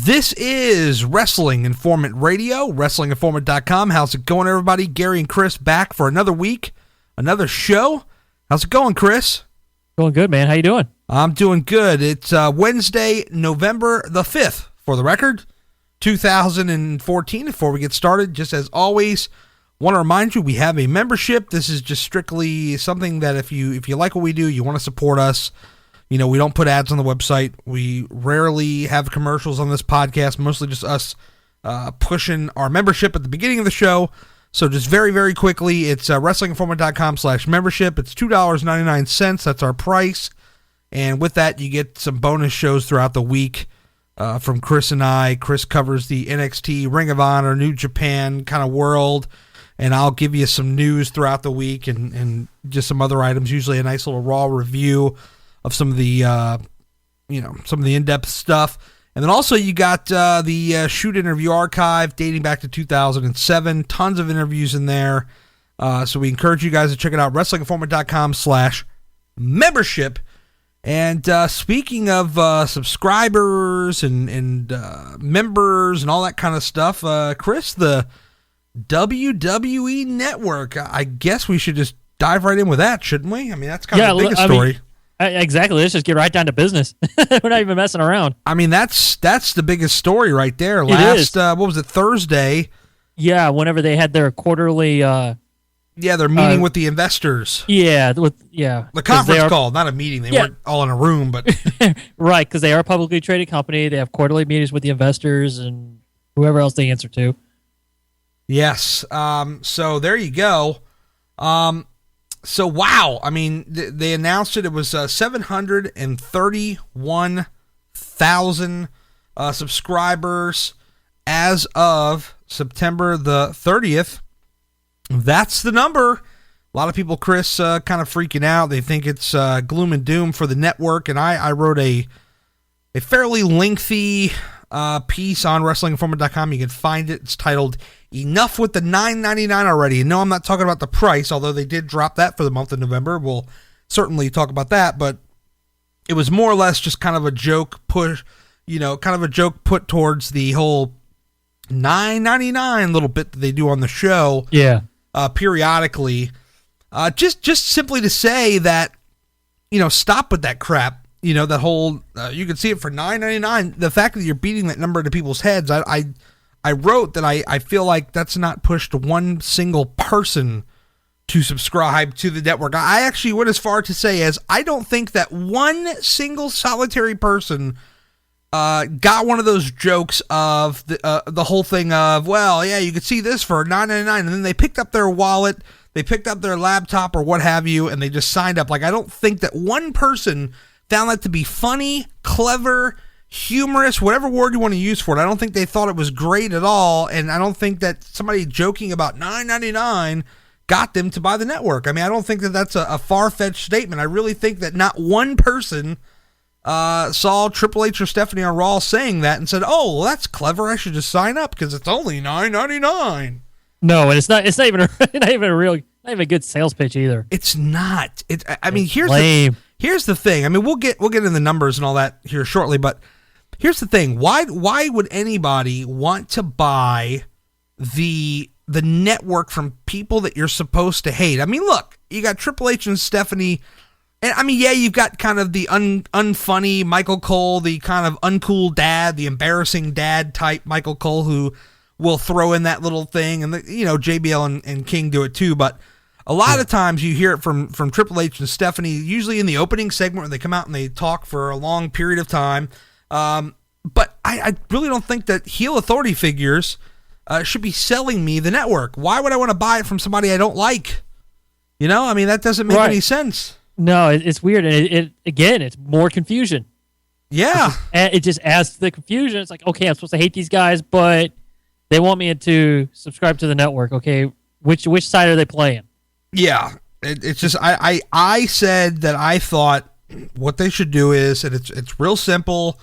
This is Wrestling Informant Radio, WrestlingInformant.com. How's it going, everybody? Gary and Chris back for another week, another show. How's it going, Chris? Going good, man. How you doing? I'm doing good. It's Wednesday, November the 5th, for the record, 2014. Before we get started, just as always, want to remind you we have a membership. This is just strictly something that if you like what we do, you want to support us. You know, we don't put ads on the website. We rarely have commercials on this podcast, mostly just us pushing our membership at the beginning of the show. So just very, very quickly, it's WrestlingInformant.com/membership. It's $2.99. That's our price. And with that, you get some bonus shows throughout the week from Chris and I. Chris covers the NXT, Ring of Honor, New Japan kind of world. And I'll give you some news throughout the week and just some other items, usually a nice little Raw review of some of the, some of the in-depth stuff. And then also you got the Shoot Interview Archive dating back to 2007. Tons of interviews in there. So we encourage you guys to check it out. WrestlingInformant.com/membership. And speaking of subscribers and members and all that kind of stuff, Chris, the WWE Network, I guess we should just dive right in with that, shouldn't we? I mean, that's kind of the biggest story. Exactly. Let's just get right down to business. We're not even messing around. I mean, that's the biggest story right there. Last, what was it, Thursday? Yeah, whenever they had their quarterly... their meeting with the investors. Yeah. The conference call, not a meeting. They weren't all in a room, but... Right, because they are a publicly traded company. They have quarterly meetings with the investors and whoever else they answer to. Yes. So there you go. So, wow. I mean, they announced it. It was 731,000 subscribers as of September the 30th. That's the number. A lot of people, Chris, kind of freaking out. They think it's gloom and doom for the network. And I wrote a fairly lengthy piece on WrestlingInformant.com. You can find it. It's titled Enough with the $9.99 Already. And no, I'm not talking about the price, although they did drop that for the month of November. We'll certainly talk about that, but it was more or less just kind of a joke push, kind of a joke put towards the whole $9.99 little bit that they do on the show. Yeah. Periodically. Just simply to say that, stop with that crap. That whole, you can see it for $9.99. The fact that you're beating that number into people's heads, I wrote that I feel like that's not pushed one single person to subscribe to the network. I actually went as far to say as I don't think that one single solitary person got one of those jokes of the whole thing of, well, yeah, you could see this for $9.99, and then they picked up their wallet, they picked up their laptop or what have you, and they just signed up. Like, I don't think that one person found that to be funny, clever, humorous, whatever word you want to use for it. I don't think they thought it was great at all, and I don't think that somebody joking about $9.99 got them to buy the network. I mean, I don't think that that's a far-fetched statement. I really think that not one person saw Triple H or Stephanie on Raw saying that and said, "Oh, well, that's clever. I should just sign up because it's only $9.99." No, and it's not even not even a good sales pitch either. It's not. Here's the thing. I mean, we'll get into the numbers and all that here shortly, but here's the thing. Why would anybody want to buy the network from people that you're supposed to hate? I mean, look, you got Triple H and Stephanie, and I mean, yeah, you've got kind of the unfunny Michael Cole, the kind of uncool dad, the embarrassing dad type Michael Cole who will throw in that little thing, and JBL and King do it too, but a lot of times you hear it from Triple H and Stephanie, usually in the opening segment when they come out and they talk for a long period of time. But I really don't think that heel authority figures should be selling me the network. Why would I want to buy it from somebody I don't like? I mean, that doesn't make any sense. No, it's weird. And it's more confusion. Yeah. It just adds to the confusion. It's like, okay, I'm supposed to hate these guys, but they want me to subscribe to the network. Okay, which side are they playing? Yeah, it's just I said that I thought what they should do is, and it's real simple,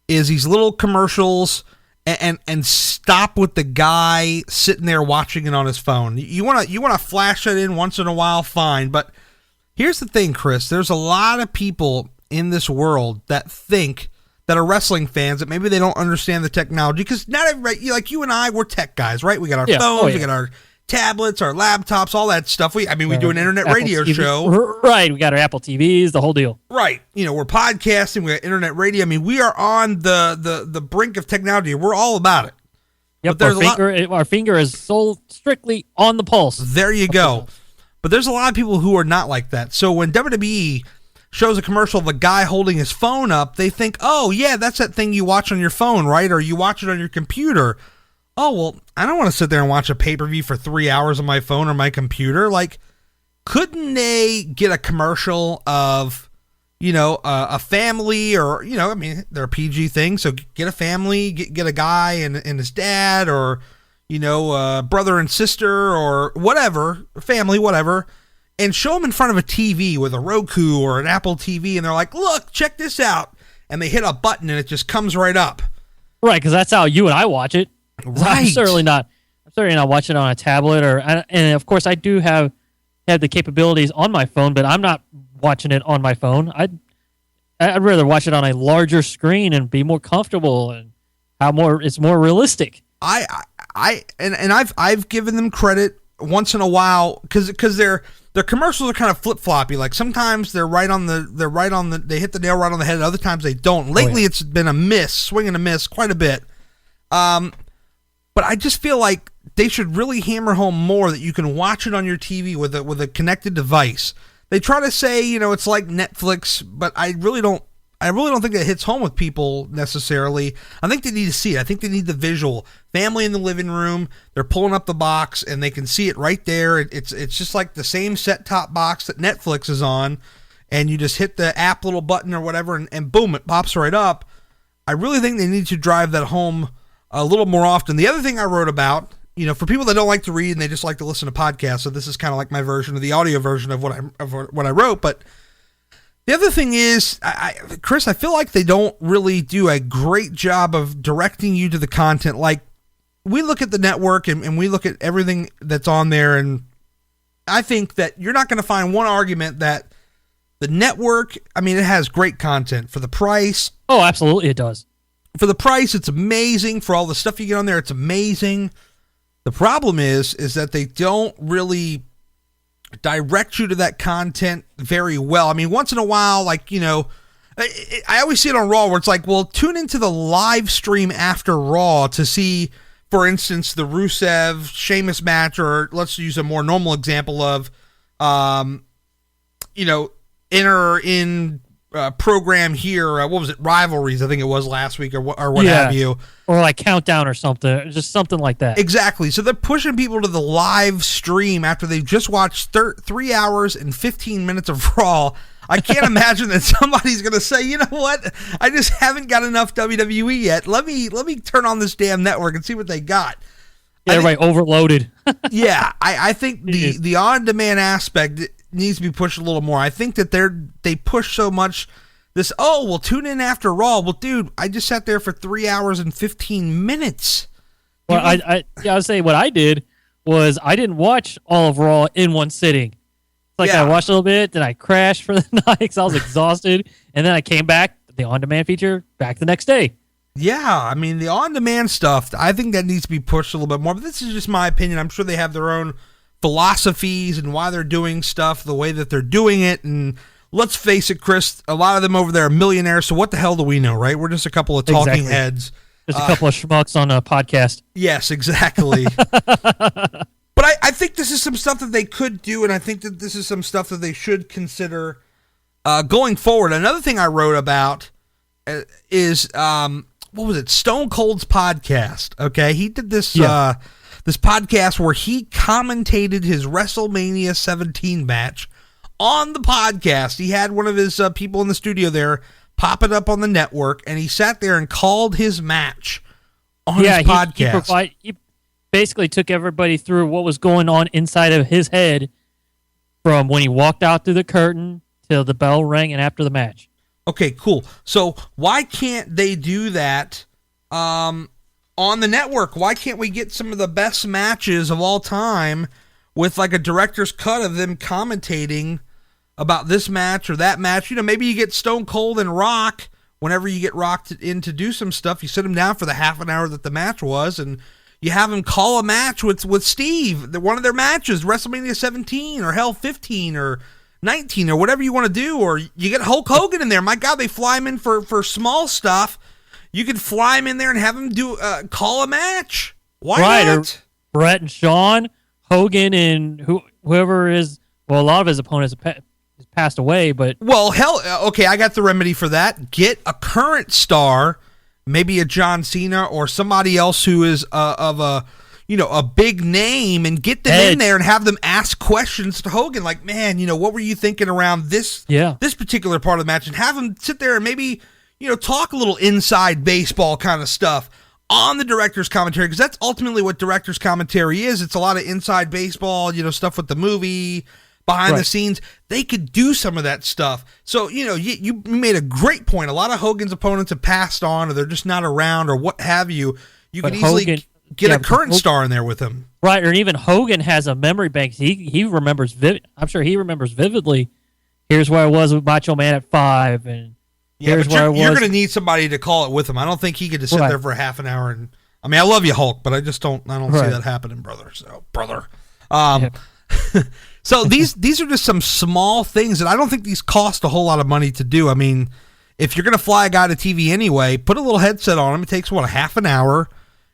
is these little commercials and stop with the guy sitting there watching it on his phone. You want to flash that in once in a while, fine. But here's the thing, Chris. There's a lot of people in this world that think that are wrestling fans that maybe they don't understand the technology, because not everybody, like you and I, we're tech guys, right? We got our phones, we got our tablets, our laptops, all that stuff. We do an internet Apple radio TV. show. Right. We got our Apple TVs, the whole deal. Right. We're podcasting, we got internet radio. I mean, we are on the brink of technology. We're all about it. Yep, but our finger is so strictly on the pulse. There you go. But there's a lot of people who are not like that. So when WWE shows a commercial of a guy holding his phone up, they think, oh, yeah, that's that thing you watch on your phone, right? Or you watch it on your computer. Oh, well, I don't want to sit there and watch a pay-per-view for 3 hours on my phone or my computer. Like, couldn't they get a commercial of, a family or, they're a PG thing. So get a family, get a guy and his dad, or, brother and sister, or whatever, family, whatever, and show them in front of a TV with a Roku or an Apple TV. And they're like, look, check this out. And they hit a button and it just comes right up. Right. Because that's how you and I watch it. Right. I'm certainly not watching it on a tablet, and of course I do have the capabilities on my phone, but I'm not watching it on my phone. I'd rather watch it on a larger screen and be more comfortable, and it's more realistic. I've given them credit once in a while because their commercials are kind of flip floppy. Like sometimes they hit the nail right on the head, and other times they don't. Lately it's been a swing and a miss quite a bit. But I just feel like they should really hammer home more that you can watch it on your TV with a connected device. They try to say, it's like Netflix, but I really don't think it hits home with people necessarily. I think they need to see it. I think they need the visual. Family in the living room, they're pulling up the box and they can see it right there. It's just like the same set-top box that Netflix is on, and you just hit the app little button or whatever, and boom, it pops right up. I really think they need to drive that home a little more often. The other thing I wrote about, for people that don't like to read and they just like to listen to podcasts, so this is kind of like my version of the audio version of what I wrote. But the other thing is, Chris, I feel like they don't really do a great job of directing you to the content. Like, we look at the network and we look at everything that's on there, and I think that you're not going to find one argument that the network, it has great content for the price. Oh, absolutely it does. For the price, it's amazing. For all the stuff you get on there, it's amazing. The problem is that they don't really direct you to that content very well. Once in a while, I always see it on Raw where it's like, well, tune into the live stream after Raw to see, for instance, the Rusev Sheamus match, or let's use a more normal example of, enter in program here, what was it, rivalries, I think it was last week, or what have you, or like Countdown or something, just something like that. Exactly. So they're pushing people to the live stream after they've just watched 3 hours and 15 minutes of Raw. I can't imagine that somebody's going to say, you know what, I just haven't got enough WWE yet. Let me turn on this damn network and see what they got. Yeah, everybody overloaded. Yeah, I think the on-demand aspect needs to be pushed a little more. I think that they push so much this, we'll tune in after Raw. Well, dude, I just sat there for 3 hours and 15 minutes. Well, I was saying what I did was I didn't watch all of Raw in one sitting. It's like I watched a little bit, then I crashed for the night because I was exhausted, and then I came back, the on-demand feature, back the next day. Yeah, the on-demand stuff, I think that needs to be pushed a little bit more, but this is just my opinion. I'm sure they have their own philosophies and why they're doing stuff the way that they're doing it, and let's face it, Chris, a lot of them over there are millionaires, so what the hell do we know, right? We're just a couple of talking heads. Just a couple of schmucks on a podcast. Yes, exactly. But I think this is some stuff that they could do, and I think that this is some stuff that they should consider going forward. Another thing I wrote about is, what was it? Stone Cold's podcast. Okay, he did this this podcast where he commentated his WrestleMania 17 match on the podcast. He had one of his people in the studio there pop it up on the network, and he sat there and called his match on his podcast. He basically took everybody through what was going on inside of his head from when he walked out through the curtain till the bell rang and after the match. Okay, cool. So why can't they do that on the network? Why can't we get some of the best matches of all time with like a director's cut of them commentating about this match or that match? Maybe you get Stone Cold and Rock whenever you get rocked in to do some stuff, you sit him down for the half an hour that the match was, and you have him call a match with Steve, one of their matches, WrestleMania 17 or hell 15 or 19 or whatever you want to do, or you get Hulk Hogan in there. My God, they fly him in for small stuff. You could fly him in there and have him do call a match. Why not? Or Brett and Shawn, Hogan and whoever is. Well, a lot of his opponents have passed away, but well, hell, okay, I got the remedy for that. Get a current star, maybe a John Cena or somebody else who is of a big name, and get them in there and have them ask questions to Hogan, like, man, what were you thinking around this particular part of the match, and have them sit there and maybe talk a little inside baseball kind of stuff on the director's commentary, because that's ultimately what director's commentary is. It's a lot of inside baseball, stuff with the movie, behind the scenes. They could do some of that stuff. So, you made a great point. A lot of Hogan's opponents have passed on, or they're just not around, or what have you. You could easily get a current star in there with him. Right, or even Hogan has a memory bank. He remembers I'm sure he remembers vividly, here's where I was with Macho Man at 5, and here's where I was. You're going to need somebody to call it with him. I don't think he could just sit there for a half an hour. And I love you, Hulk, but I just don't see that happening, brother. So, brother. So these are just some small things, and I don't think these cost a whole lot of money to do. If you're going to fly a guy to TV anyway, put a little headset on him. It takes, a half an hour,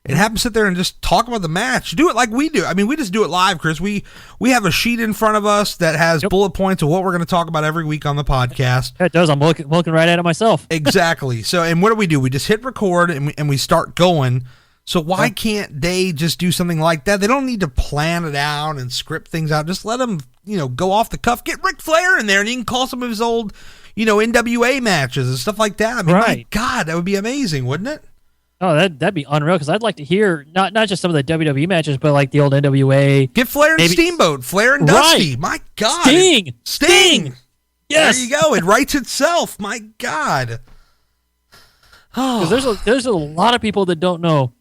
and have him sit there and just talk about the match. Do it like we do. We just do it live, Chris. We have a sheet in front of us that has bullet points of what we're going to talk about every week on the podcast. It does. I'm looking right at it myself. Exactly. So, and what do? We just hit record, and we start going. So why can't they just do something like that? They don't need to plan it out and script things out. Just let them, go off the cuff. Get Ric Flair in there, and he can call some of his old, NWA matches and stuff like that. My God, that would be amazing, wouldn't it? Oh, that'd be unreal, because I'd like to hear not just some of the WWE matches, but like the old NWA. Get Flair and Steamboat, Flair and Dusty. My God. Sting. Yes. There you go. It writes itself. My God. Because there's a lot of people that don't know,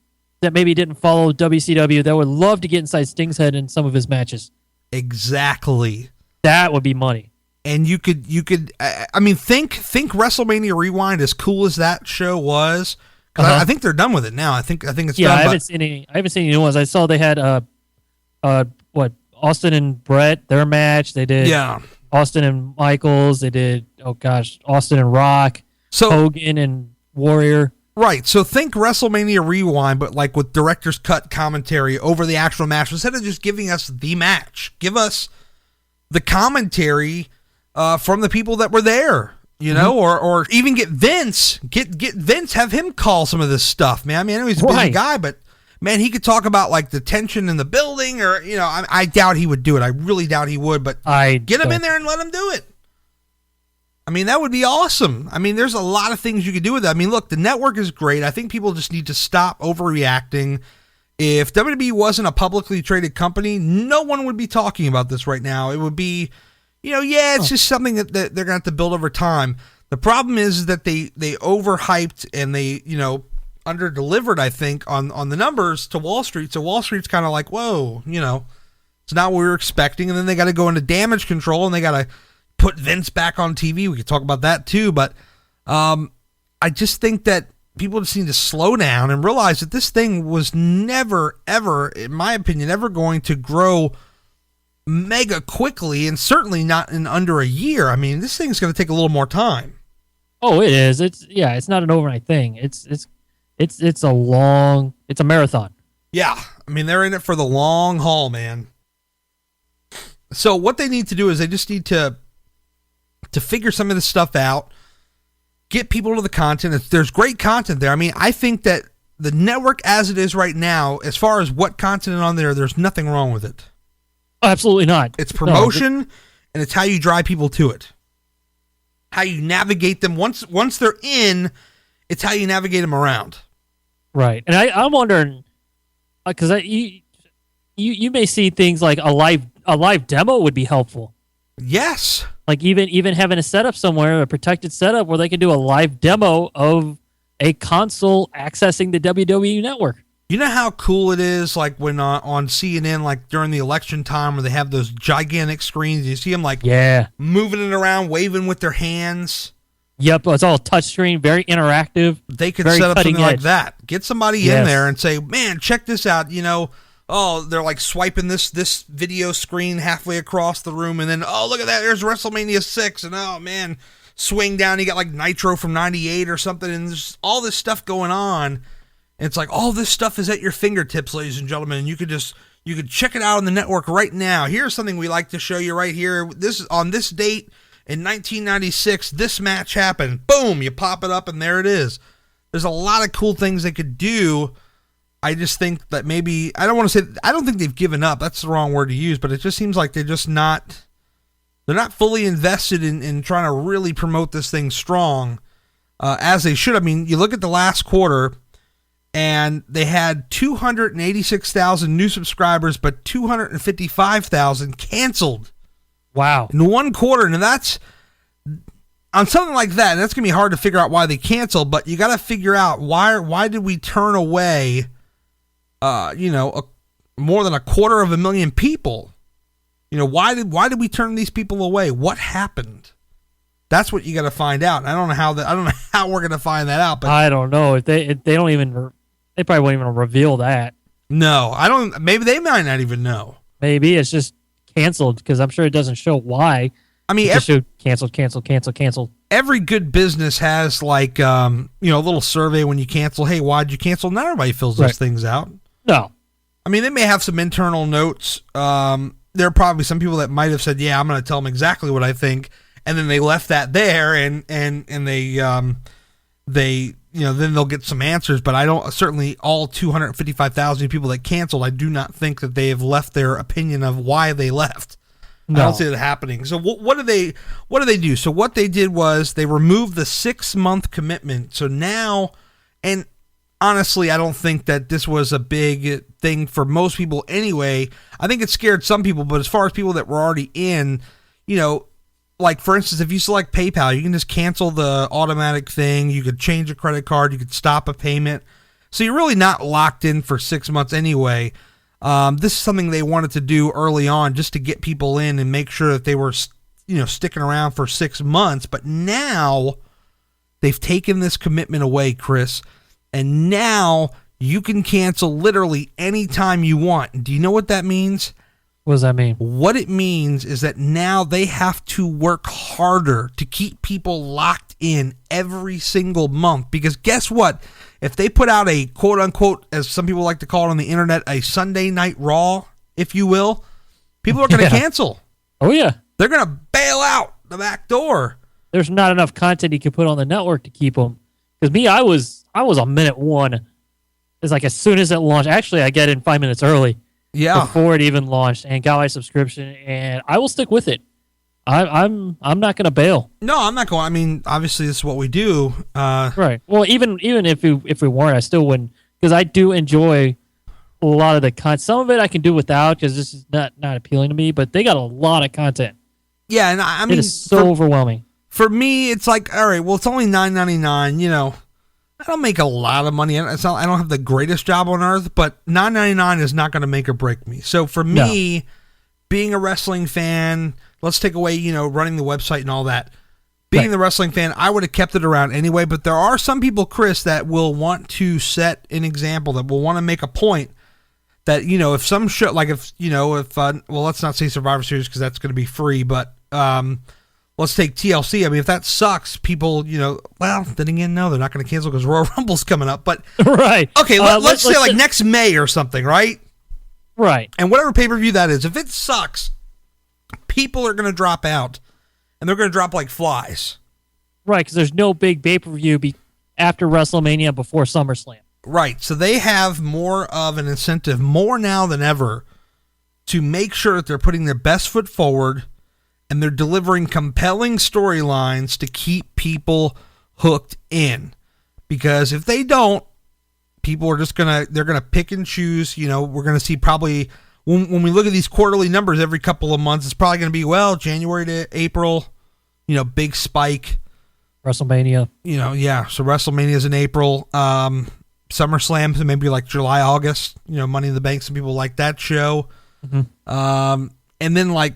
that maybe didn't follow WCW, that would love to get inside Sting's head in some of his matches. Exactly. That would be money. And you could think WrestleMania Rewind, as cool as that show was. I think they're done with it now. I think it's done. Yeah, I haven't seen any new ones. I saw they had Austin and Brett, their match. They did Austin and Michaels. They did Austin and Rock. So Hogan and Warrior. Right, so think WrestleMania Rewind, but like with director's cut commentary over the actual match. Instead of just giving us the match, give us the commentary from the people that were there, or even get Vince. Get Vince, have him call some of this stuff, man. I know he's a busy guy, but man, he could talk about like the tension in the building, or I doubt he would do it. I really doubt he would, but get him in there and let him do it. That would be awesome. There's a lot of things you could do with that. Look, the network is great. I think people just need to stop overreacting. If WWE wasn't a publicly traded company, no one would be talking about this right now. It would be, it's just something that they're going to have to build over time. The problem is that they overhyped and they, under-delivered, I think, on the numbers to Wall Street. So Wall Street's kind of like, whoa, it's not what we were expecting. And then they got to go into damage control, and they got to put Vince back on TV. We could talk about that too, but I just think that people just need to slow down and realize that this thing was never, ever, in my opinion, ever going to grow mega quickly, and certainly not in under a year. This thing's going to take a little more time. Oh, it is. It's not an overnight thing. It's a marathon. Yeah, they're in it for the long haul, man. So what they need to do is they just need to figure some of this stuff out, get people to the content. There's great content there. I think that the network as it is right now, as far as what content is on there, there's nothing wrong with it. Absolutely not. It's promotion, and it's how you drive people to it. How you navigate them. Once they're in, it's how you navigate them around. Right. And I'm wondering, because you may see things like a live demo would be helpful. Yes. Like even having a setup somewhere, a protected setup where they can do a live demo of a console accessing the WWE Network. You know how cool it is, like when on CNN, like during the election time, where they have those gigantic screens. You see them like moving it around, waving with their hands. Yep, it's all touchscreen, very interactive. They could very set up something cutting like edge. that. Get somebody in there and say, man, check this out. Oh, they're like swiping this video screen halfway across the room, and then, oh, look at that, there's WrestleMania 6, and oh, man, swing down, you got like Nitro from 98 or something, and there's all this stuff going on, and it's like, all this stuff is at your fingertips, ladies and gentlemen, and you could check it out on the network right now. Here's something we like to show you right here. This is on this date in 1996, this match happened. Boom, you pop it up, and there it is. There's a lot of cool things they could do. I just think that maybe, I don't think they've given up. That's the wrong word to use, but it just seems like they're not fully invested in trying to really promote this thing strong as they should. I mean, you look at the last quarter, and they had 286,000 new subscribers, but 255,000 canceled. Wow. In one quarter. And that's, on something like that, and that's going to be hard to figure out why they canceled, but you got to figure out why did we turn away, more than 250,000 people? Why did we turn these people away? What happened? That's what you got to find out. And I don't know how we're going to find that out, but I don't know if they don't even, they probably won't even reveal that. No, I don't. Maybe they might not even know. Maybe it's just canceled, because I'm sure it doesn't show why. I mean, it just canceled. Every good business has like, a little survey when you cancel. Hey, why'd you cancel? Not everybody fills those things out. No. I mean, they may have some internal notes. There are probably some people that might have said, yeah, I'm going to tell them exactly what I think. And then they left that there and they, then they'll get some answers, but I don't, certainly all 255,000 people that canceled, I do not think that they have left their opinion of why they left. No. I don't see that happening. So what do they do? So what they did was they removed the 6-month commitment. So now, and honestly, I don't think that this was a big thing for most people anyway. I think it scared some people, but as far as people that were already in, like for instance, if you select PayPal, you can just cancel the automatic thing. You could change a credit card. You could stop a payment. So you're really not locked in for 6 months anyway. This is something they wanted to do early on just to get people in and make sure that they were, sticking around for 6 months. But now they've taken this commitment away, Chris, and now you can cancel literally anytime you want. Do you know what that means? What does that mean? What it means is that now they have to work harder to keep people locked in every single month. Because guess what? If they put out a quote-unquote, as some people like to call it on the internet, a Sunday Night Raw, if you will, people are going to cancel. Oh, yeah. They're going to bail out the back door. There's not enough content you can put on the network to keep them. Because I was on minute one. It's like as soon as it launched. Actually, I get in 5 minutes early. Yeah. Before it even launched, and got my subscription, and I will stick with it. I'm not going to bail. No, I'm not going. I mean, obviously, this is what we do. Right. Well, even if we weren't, I still wouldn't, because I do enjoy a lot of the content. Some of it I can do without, because this is not appealing to me. But they got a lot of content. Yeah, and I mean, it is so overwhelming. For me, it's like, all right, well, it's only $9.99. I don't make a lot of money. I don't have the greatest job on earth, but $9.99 is not going to make or break me. So for me, being a wrestling fan, let's take away, running the website and all that. Being the wrestling fan, I would have kept it around anyway, but there are some people, Chris, that will want to set an example, that will want to make a point that, if some show, like well, let's not say Survivor Series because that's going to be free, but let's take TLC. I mean, if that sucks, people, well, then again, no, they're not going to cancel because Royal Rumble's coming up. But right. Okay, let's say like next May or something, right? Right. And whatever pay-per-view that is, if it sucks, people are going to drop out, and they're going to drop like flies. Right, because there's no big pay-per-view after WrestleMania before SummerSlam. Right, so they have more of an incentive, more now than ever, to make sure that they're putting their best foot forward and they're delivering compelling storylines to keep people hooked in. Because if they don't, people are just they're gonna pick and choose. We're gonna see probably when we look at these quarterly numbers every couple of months, it's probably gonna be, well, January to April, big spike. WrestleMania. So WrestleMania's in April. SummerSlam, so maybe like July, August. Money in the Bank, some people like that show. Mm-hmm. And then like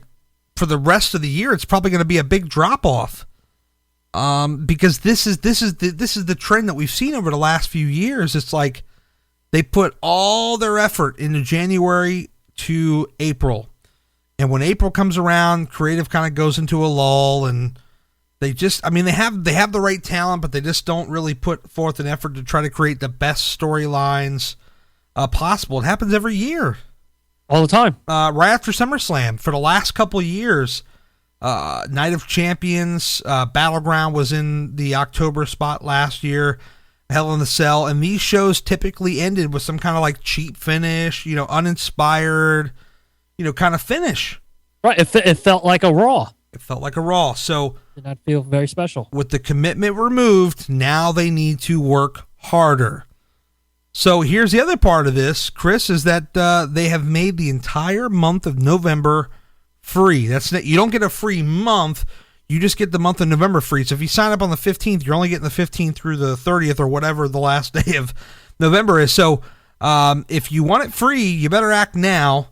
for the rest of the year, it's probably going to be a big drop off. Because this is the trend that we've seen over the last few years. It's like they put all their effort into January to April, and when April comes around, creative kind of goes into a lull, and they have the right talent, but they just don't really put forth an effort to try to create the best storylines possible. It happens every year, all the time. Right after SummerSlam, for the last couple of years, Night of Champions, Battleground was in the October spot last year, Hell in the Cell, and these shows typically ended with some kind of like cheap finish, uninspired, kind of finish. Right. It felt like a Raw. It felt like a Raw. So did not feel very special. With the commitment removed, now they need to work harder. So here's the other part of this, Chris, is that they have made the entire month of November free. You don't get a free month. You just get the month of November free. So if you sign up on the 15th, you're only getting the 15th through the 30th or whatever the last day of November is. So if you want it free, you better act now.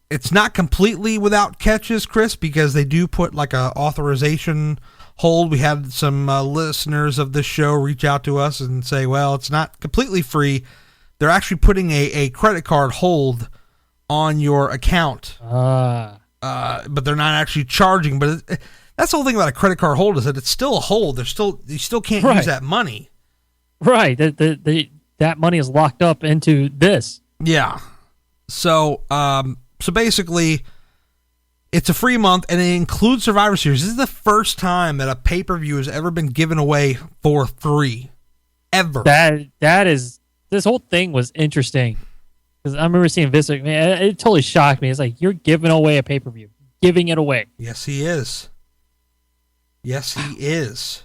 It's not completely without catches, Chris, because they do put like a authorization hold. We had some listeners of this show reach out to us and say, well, it's not completely free. They're actually putting a credit card hold on your account. But they're not actually charging. But that's the whole thing about a credit card hold, is that it's still a hold. You still can't use that money. Right. That money is locked up into this. Yeah. So basically, it's a free month, and it includes Survivor Series. This is the first time that a pay-per-view has ever been given away for free, ever. This whole thing was interesting, because I remember seeing Vince McMahon. It totally shocked me. It's like, you're giving away a pay-per-view, giving it away. Yes, he is. Yes, he is.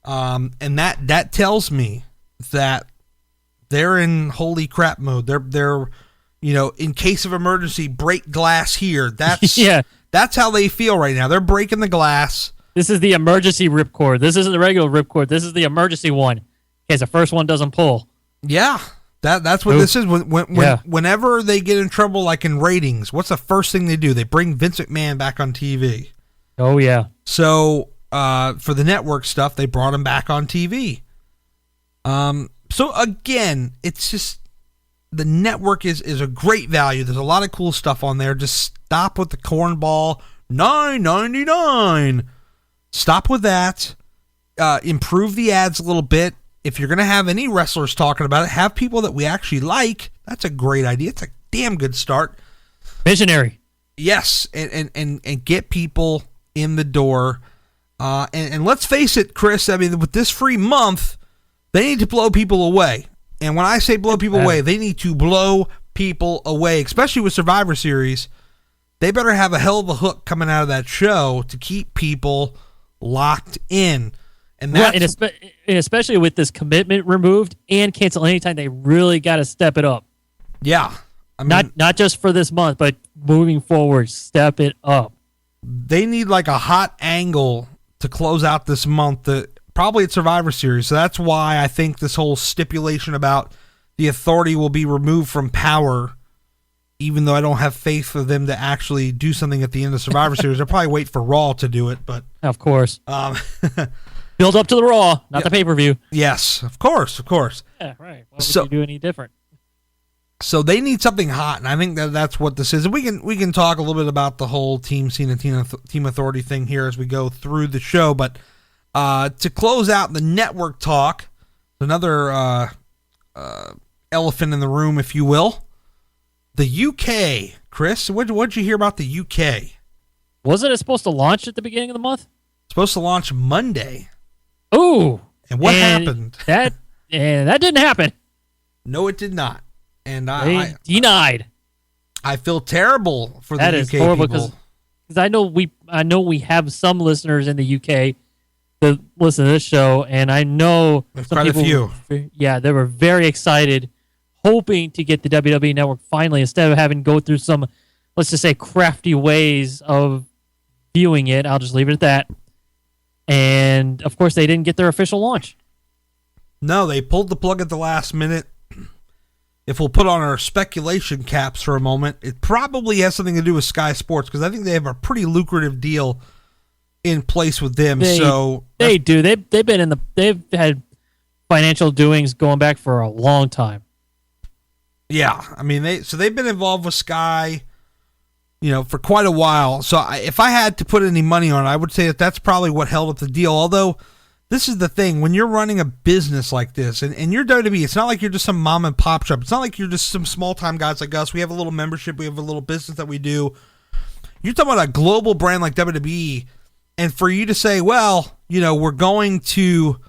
And that tells me that they're in holy crap mode. They're in case of emergency, break glass here. That's That's how they feel right now. They're breaking the glass. This is the emergency ripcord. This isn't the regular ripcord. This is the emergency one, in case the first one doesn't pull. Yeah, that's what this is. Whenever they get in trouble, like in ratings, what's the first thing they do? They bring Vince McMahon back on TV. Oh, yeah. So for the network stuff, they brought him back on TV. So again, it's just, the network is a great value. There's a lot of cool stuff on there. Just stop with the cornball $9.99. Stop with that. Improve the ads a little bit. If you're going to have any wrestlers talking about it, have people that we actually like. That's a great idea. It's a damn good start. Visionary. Yes, and get people in the door. And let's face it, Chris, I mean, with this free month, they need to blow people away. And when I say blow people away, they need to blow people away, especially with Survivor Series. They better have a hell of a hook coming out of that show to keep people locked in. And that's, and especially with this commitment removed and cancel anytime, they really got to step it up. Yeah. I mean, not just for this month, but moving forward, step it up. They need like a hot angle to close out this month, probably at Survivor Series. So that's why I think this whole stipulation about the Authority will be removed from power, even though I don't have faith for them to actually do something at the end of Survivor Series. They'll probably wait for Raw to do it, but of course. Build up to the Raw, not the pay-per-view. Yes, of course. Yeah, right. Why would you do any different? So they need something hot, and I think that's what this is. And we can talk a little bit about the whole Team Cena, Team Authority thing here as we go through the show. But to close out the network talk, another elephant in the room, if you will, the UK. Chris, what'd you hear about the UK? Wasn't it supposed to launch at the beginning of the month? Supposed to launch Monday. Oh, and what happened? That didn't happen. No, it did not. And I denied. I feel terrible for the UK is horrible people. Because I know we have some listeners in the UK that listen to this show, and I know there's some quite people, a few. Yeah, they were very excited, hoping to get the WWE Network finally, instead of having to go through some, let's just say, crafty ways of viewing it. I'll just leave it at that. And of course, they didn't get their official launch. No, they pulled the plug at the last minute. If we'll put on our speculation caps for a moment, it probably has something to do with Sky Sports, because I think they have a pretty lucrative deal in place with them. They do. They've been they've had financial doings going back for a long time. Yeah, I mean they've been involved with Sky, for quite a while. So if I had to put any money on it, I would say that's probably what held up the deal. Although this is the thing, when you're running a business like this, and you're WWE, it's not like you're just some mom and pop shop. It's not like you're just some small time guys like us. We have a little membership. We have a little business that we do. You're talking about a global brand like WWE, and for you to say, well, we're going to,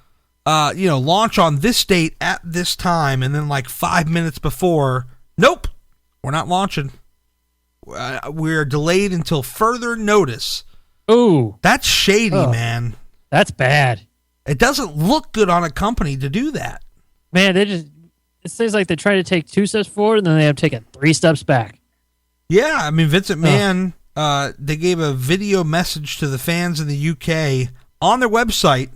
launch on this date at this time, and then like 5 minutes before, nope, we're not launching. We're delayed until further notice. Ooh, that's shady, man. That's bad. It doesn't look good on a company to do that. Man, it seems like they try to take 2 steps forward and then they have taken 3 steps back. Yeah, I mean, Vince McMahon, they gave a video message to the fans in the UK on their website,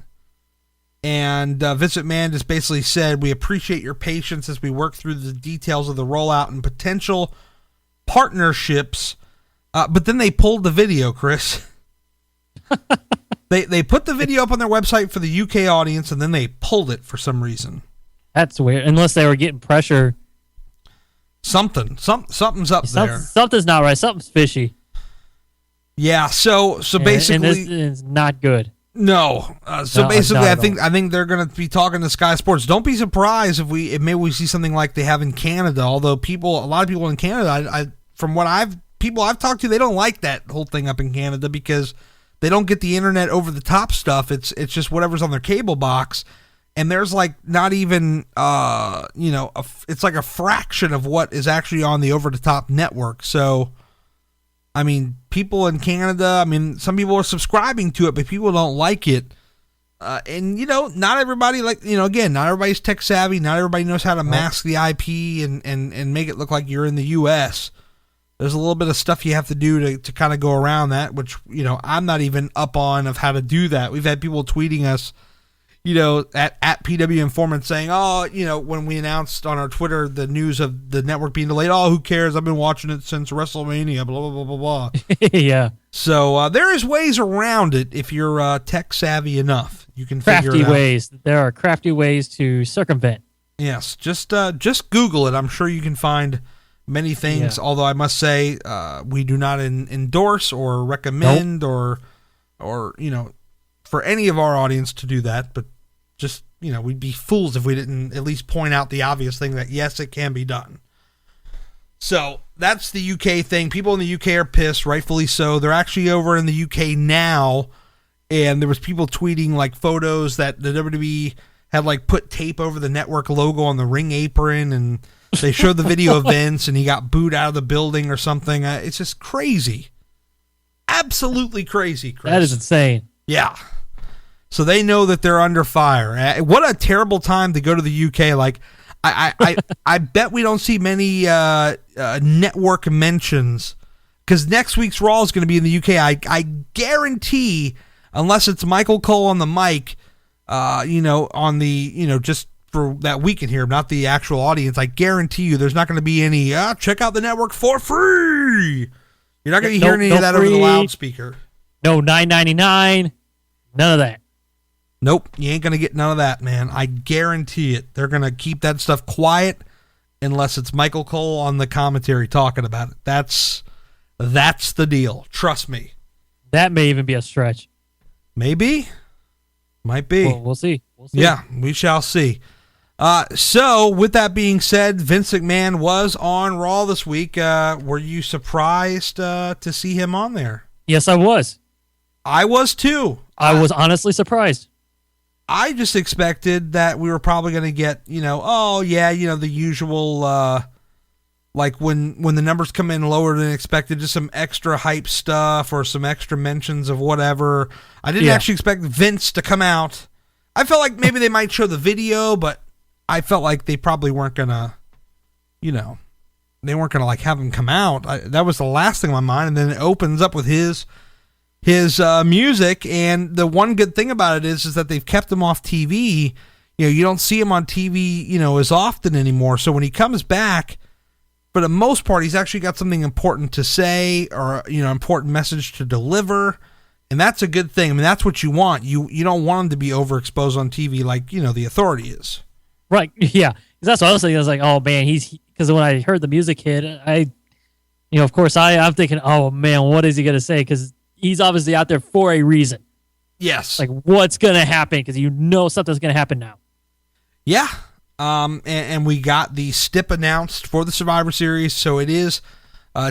and Vince McMahon just basically said, "We appreciate your patience as we work through the details of the rollout and potential partnerships." But then they pulled the video, Chris. They put the video up on their website for the UK audience, and then they pulled it for some reason. That's weird. Unless they were getting pressure. Something's up there. Something's not right. Something's fishy. Yeah. So basically, and it's not good. No. Basically, I think they're going to be talking to Sky Sports. Don't be surprised if maybe we see something like they have in Canada. Although a lot of people in Canada, from what I've talked to, they don't like that whole thing up in Canada because they don't get the internet over the top stuff. It's just whatever's on their cable box, and there's like not even it's like a fraction of what is actually on the over the top network. So, I mean, people in Canada, some people are subscribing to it, but people don't like it. And not everybody not everybody's tech savvy. Not everybody knows how to mask the IP and make it look like you're in the U.S. There's a little bit of stuff you have to do to kind of go around that, which, I'm not even up on of how to do that. We've had people tweeting us, at PW Informant saying, when we announced on our Twitter the news of the network being delayed, who cares? I've been watching it since WrestleMania, blah, blah, blah, blah, blah. Yeah. So there is ways around it if you're tech savvy enough. You can figure it out. Crafty ways. There are crafty ways to circumvent. Yes. Just Google it. I'm sure you can find many things, although I must say we do not endorse or recommend or for any of our audience to do that, but just, we'd be fools if we didn't at least point out the obvious thing that, yes, it can be done. So that's the UK thing. People in the UK are pissed, rightfully so. They're actually over in the UK now, and there was people tweeting like photos that the WWE had like put tape over the network logo on the ring apron, and they showed the video of Vince, and he got booed out of the building or something. It's just crazy. Absolutely crazy, Chris. That is insane. Yeah. So they know that they're under fire. What a terrible time to go to the UK. Like, I bet we don't see many network mentions, because next week's Raw is going to be in the UK. I guarantee, unless it's Michael Cole on the mic, on the, just for that weekend here, not the actual audience, I guarantee you there's not going to be any, check out the network for free. You're not going to be hearing any of that free, over the loudspeaker. No $9.99. None of that. Nope. You ain't going to get none of that, man. I guarantee it. They're going to keep that stuff quiet unless it's Michael Cole on the commentary talking about it. That's the deal. Trust me. That may even be a stretch. Maybe. Might be. Well, we'll see. Yeah, we shall see. So, with that being said, Vince McMahon was on Raw this week. Were you surprised to see him on there? Yes, I was. I was too. I was honestly surprised. I just expected that we were probably going to get, the usual, like when the numbers come in lower than expected, just some extra hype stuff or some extra mentions of whatever. I didn't actually expect Vince to come out. I felt like maybe they might show the video, but I felt like they probably weren't going to, they weren't going to like have him come out. That was the last thing on my mind. And then it opens up with his music, and the one good thing about it is that they've kept him off TV. You don't see him on TV, as often anymore. So when he comes back, for the most part, he's actually got something important to say or, important message to deliver. And that's a good thing. I mean, that's what you want. You don't want them to be overexposed on TV like, the Authority is. Right. Yeah. Because that's what I was thinking. I was like, oh, man, because when I heard the music hit, of course, I'm thinking, oh, man, what is he going to say? Because he's obviously out there for a reason. Yes. Like, what's going to happen? Because something's going to happen now. Yeah. And we got the stip announced for the Survivor Series. So it is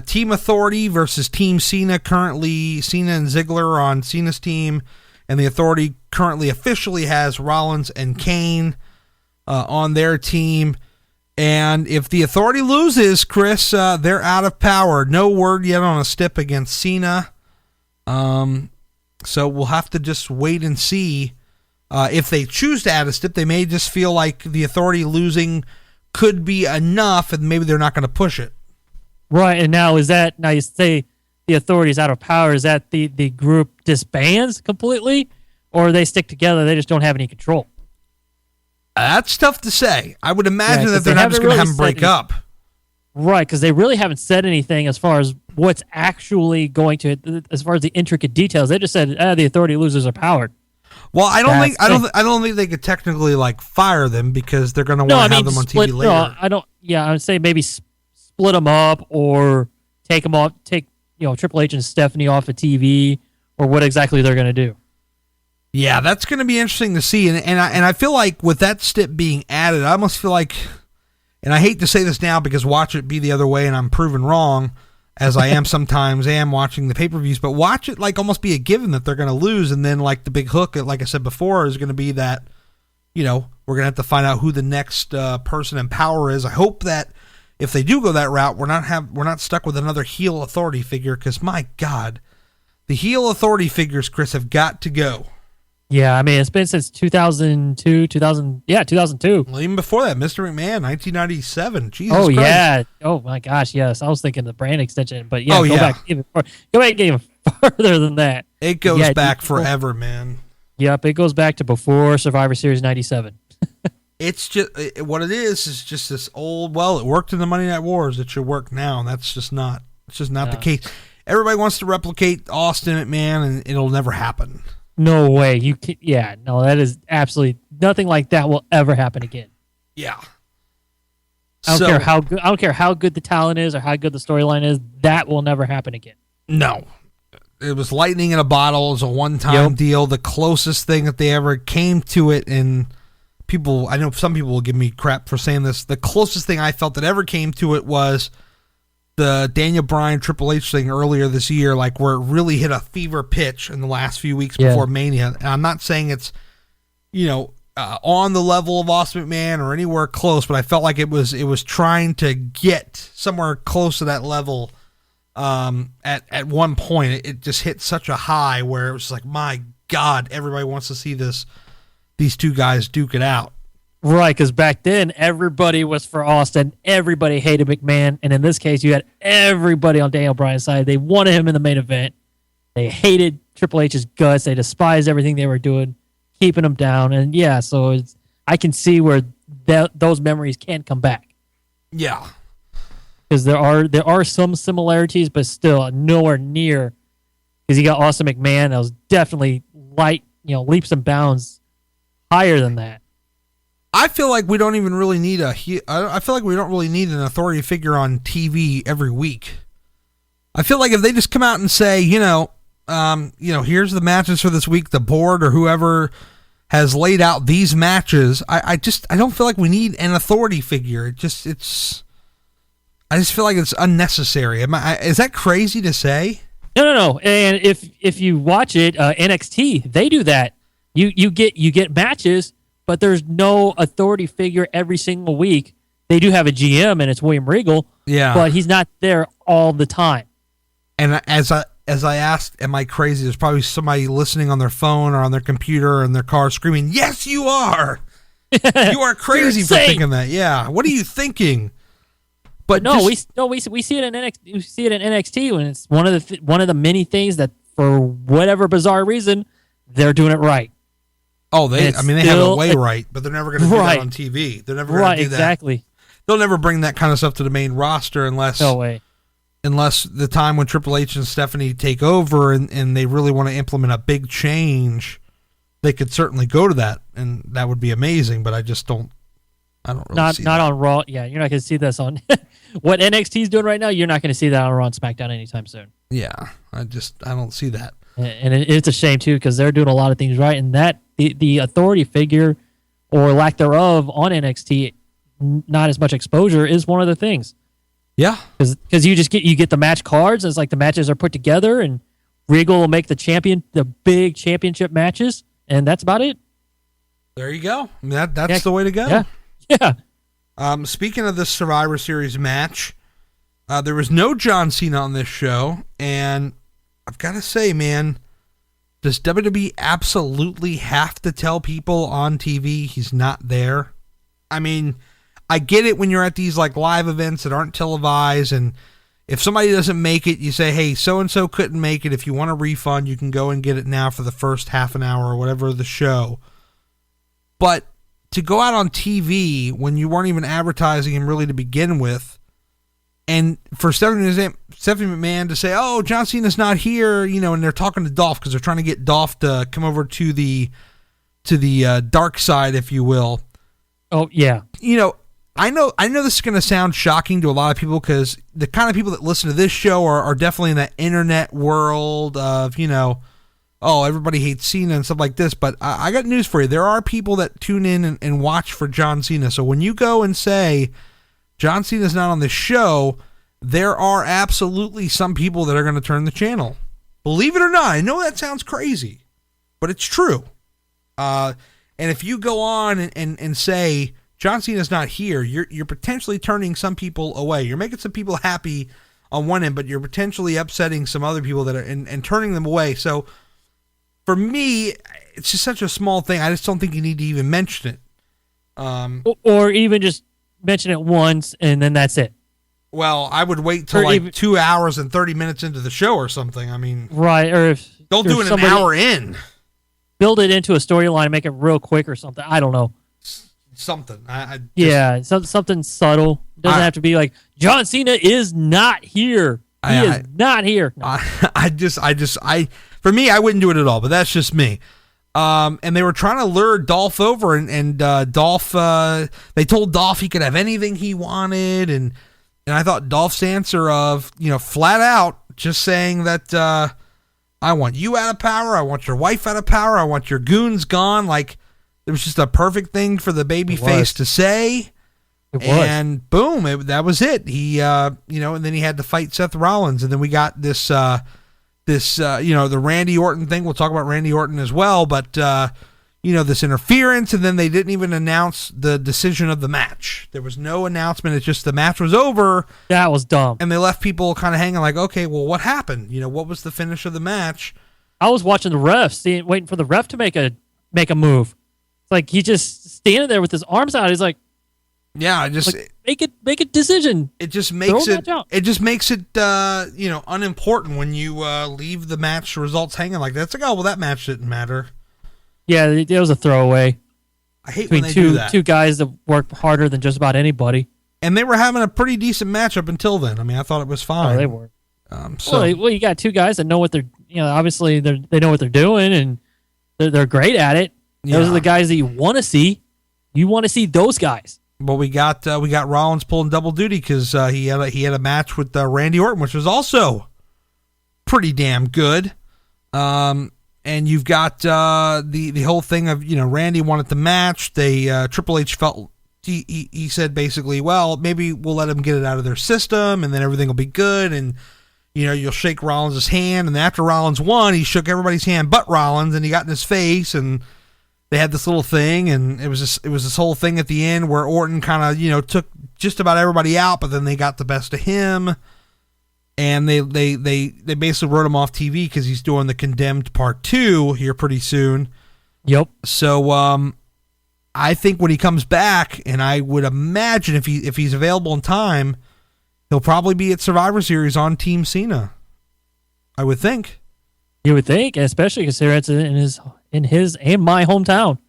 Team Authority versus Team Cena. Currently, Cena and Ziggler on Cena's team. And the Authority currently officially has Rollins and Kane on their team. And if the Authority loses, Chris, they're out of power. No word yet on a stip against Cena. So we'll have to just wait and see. If they choose to add a stip, they may just feel like the Authority losing could be enough, and maybe they're not going to push it. Right, and now you say the Authority is out of power, is that the group disbands completely, or they stick together, they just don't have any control? That's tough to say. I would imagine that they're not just going to have them break up. Right, because they really haven't said anything as far as what's actually going to, as far as the intricate details. They just said the Authority loses their power. Well, I don't think they could technically fire them because they're going to want to have them on TV later. No, I don't. Yeah, I would say maybe split them up or take them off. Take Triple H and Stephanie off of TV, or what exactly they're going to do. Yeah, that's going to be interesting to see, and I feel like with that stip being added, I almost feel like, and I hate to say this now because watch it be the other way, and I'm proven wrong, as I am sometimes watching the pay-per-views, but watch it almost be a given that they're going to lose, and then the big hook, like I said before, is going to be that, we're going to have to find out who the next person in power is. I hope that if they do go that route, we're not stuck with another heel Authority figure, because my God, the heel Authority figures, Chris, have got to go. Yeah, I mean, it's been since 2002. Well, even before that, Mr. McMahon, 1997. Jesus Christ. Yeah. Oh, my gosh, yes. I was thinking the brand extension, but go back even further than that. It goes back forever, man. Yep, it goes back to before Survivor Series 97. It's just, what it is just this old, well, it worked in the Monday Night Wars. It should work now, and that's just not, the case. Everybody wants to replicate Austin McMahon, and it'll never happen. No way. That is absolutely nothing like that will ever happen again. Yeah. I don't care how good the talent is or how good the storyline is. That will never happen again. No. It was lightning in a bottle. It was a one-time deal. The closest thing that they ever came to it, and I know some people will give me crap for saying this. The closest thing I felt that ever came to it was the Daniel Bryan Triple H thing earlier this year, where it really hit a fever pitch in the last few weeks before Mania. And I'm not saying it's, on the level of Austin McMahon or anywhere close, but I felt like it was trying to get somewhere close to that level. At one point, it just hit such a high where it was my God, everybody wants to see these two guys duke it out. Right, because back then, everybody was for Austin. Everybody hated McMahon. And in this case, you had everybody on Daniel Bryan's side. They wanted him in the main event. They hated Triple H's guts. They despised everything they were doing, keeping him down. And, so I can see where those memories can come back. Yeah. Because there are some similarities, but still nowhere near. Because you got Austin McMahon. That was definitely leaps and bounds higher than that. I feel like we don't even really need I feel like we don't really need an Authority figure on TV every week. I feel like if they just come out and say, here's the matches for this week, the board or whoever has laid out these matches. I don't feel like we need an Authority figure. I just feel like it's unnecessary. Is that crazy to say? No. And if you watch it, NXT, they do that. You get matches, but there's no Authority figure every single week. They do have a GM, and it's William Regal. Yeah, but he's not there all the time. And as I asked, am I crazy? There's probably somebody listening on their phone or on their computer or in their car screaming, "Yes, you are! You are crazy for thinking that." Yeah, what are you thinking? But we see it in NXT. We see it in NXT when it's one of the many things that, for whatever bizarre reason, they're doing it right. Oh, they have it way right, but they're never going to do that on TV. They're never going to do that. Exactly. They'll never bring that kind of stuff to the main roster unless no way. unless the time when Triple H and Stephanie take over and they really want to implement a big change, they could certainly go to that, and that would be amazing. But I don't really see not that. on Raw. Yeah, you're not going to see this on what NXT is doing right now. You're not going to see that on Raw and SmackDown anytime soon. Yeah, I don't see that. And it's a shame too, because they're doing a lot of things right, and that the authority figure or lack thereof on NXT, not as much exposure, is one of the things. Yeah, because you get the match cards. And it's like the matches are put together, and Regal will make the big championship matches, and that's about it. There you go. I mean, that's the way to go. Yeah. Speaking of this Survivor Series match, there was no John Cena on this show, and I've got to say, man, does WWE absolutely have to tell people on TV he's not there? I mean, I get it when you're at these like live events that aren't televised, and if somebody doesn't make it, you say, hey, so-and-so couldn't make it. If you want a refund, you can go and get it now for the first half an hour or whatever of the show. But to go out on TV when you weren't even advertising him really to begin with, and for Stephanie McMahon to say, oh, John Cena's not here, and they're talking to Dolph because they're trying to get Dolph to come over to the dark side, if you will. Oh, yeah. I know this is going to sound shocking to a lot of people because the kind of people that listen to this show are definitely in that internet world of, oh, everybody hates Cena and stuff like this. But I got news for you. There are people that tune in and watch for John Cena. So when you go and say John Cena's not on the show, there are absolutely some people that are going to turn the channel. Believe it or not. I know that sounds crazy, but it's true. And if you go on and say John Cena's not here, you're potentially turning some people away. You're making some people happy on one end, but you're potentially upsetting some other people that are and turning them away. So for me, it's just such a small thing. I just don't think you need to even mention it. Or even just mention it once and then that's it. Well, I would wait till like 2 hours and 30 minutes into the show or something. I mean, right? Or if don't do it an hour in. Build it into a storyline, make it real quick or something. I don't know. Something. Something subtle. Doesn't have to be like John Cena is not here. He is not here. No. For me, I wouldn't do it at all. But that's just me. And they were trying to lure Dolph over, and Dolph. They told Dolph he could have anything he wanted, and I thought Dolph's answer of flat out just saying that I want you out of power, I want your wife out of power, I want your goons gone. Like it was just a perfect thing for the babyface to say. It was. And boom, that was it. He, and then he had to fight Seth Rollins, and then we got this, the Randy Orton thing. We'll talk about Randy Orton as well, but this interference, and then they didn't even announce the decision of the match. There was no announcement. It's just the match was over. That was dumb. And they left people kind of hanging like, okay, well, what happened? What was the finish of the match? I was watching the ref, waiting for the ref to make a move. It's like he just standing there with his arms out. He's like, yeah, just make a decision. It just makes it. It just makes it unimportant when you leave the match results hanging like that. It's like, oh well, that match didn't matter. Yeah, it was a throwaway. I hate when they do that. Two guys that work harder than just about anybody. And they were having a pretty decent match up until then. I mean, I thought it was fine. Oh, they were. Well, you got two guys that know what they're. Obviously they know what they're doing, and they're great at it. Yeah. Those are the guys that you want to see. You want to see those guys. But we got Rollins pulling double duty because he had a match with Randy Orton, which was also pretty damn good. And you've got the whole thing of Randy wanted the match. They Triple H felt he said basically, well, maybe we'll let them get it out of their system, and then everything will be good. And you'll shake Rollins' hand, and after Rollins won, he shook everybody's hand but Rollins, and he got in his face, and they had this little thing, and it was this whole thing at the end where Orton kind of took just about everybody out, but then they got the best of him, and they basically wrote him off TV because he's doing the Condemned Part 2 here pretty soon. Yep. So I think when he comes back, and I would imagine if he's available in time, he'll probably be at Survivor Series on Team Cena. I would think. You would think, especially considering it's in his and my hometown.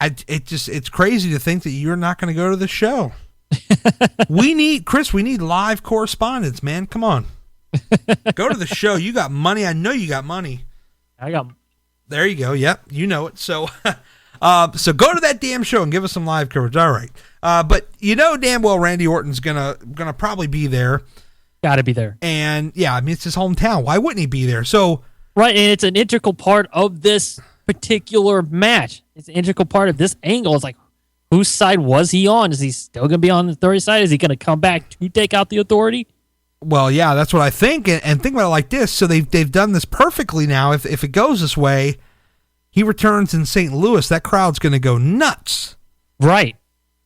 It's crazy to think that you're not going to go to the show. we need live correspondence, man. Come on. Go to the show. You got money. I know you got money. I got. There you go. Yep, you know it. So, so go to that damn show and give us some live coverage. All right. But you know damn well Randy Orton's gonna probably be there. Got to be there. And yeah, I mean it's his hometown. Why wouldn't he be there? So right, and it's an integral part of this particular match. It's an integral part of this angle. It's like, whose side was he on? Is he still gonna be on the Authority side? Is he gonna come back to take out the Authority? Well, yeah, that's what I think. And think about it like this. So they've done this perfectly now. If it goes this way, he returns in St. Louis. That crowd's going to go nuts. Right.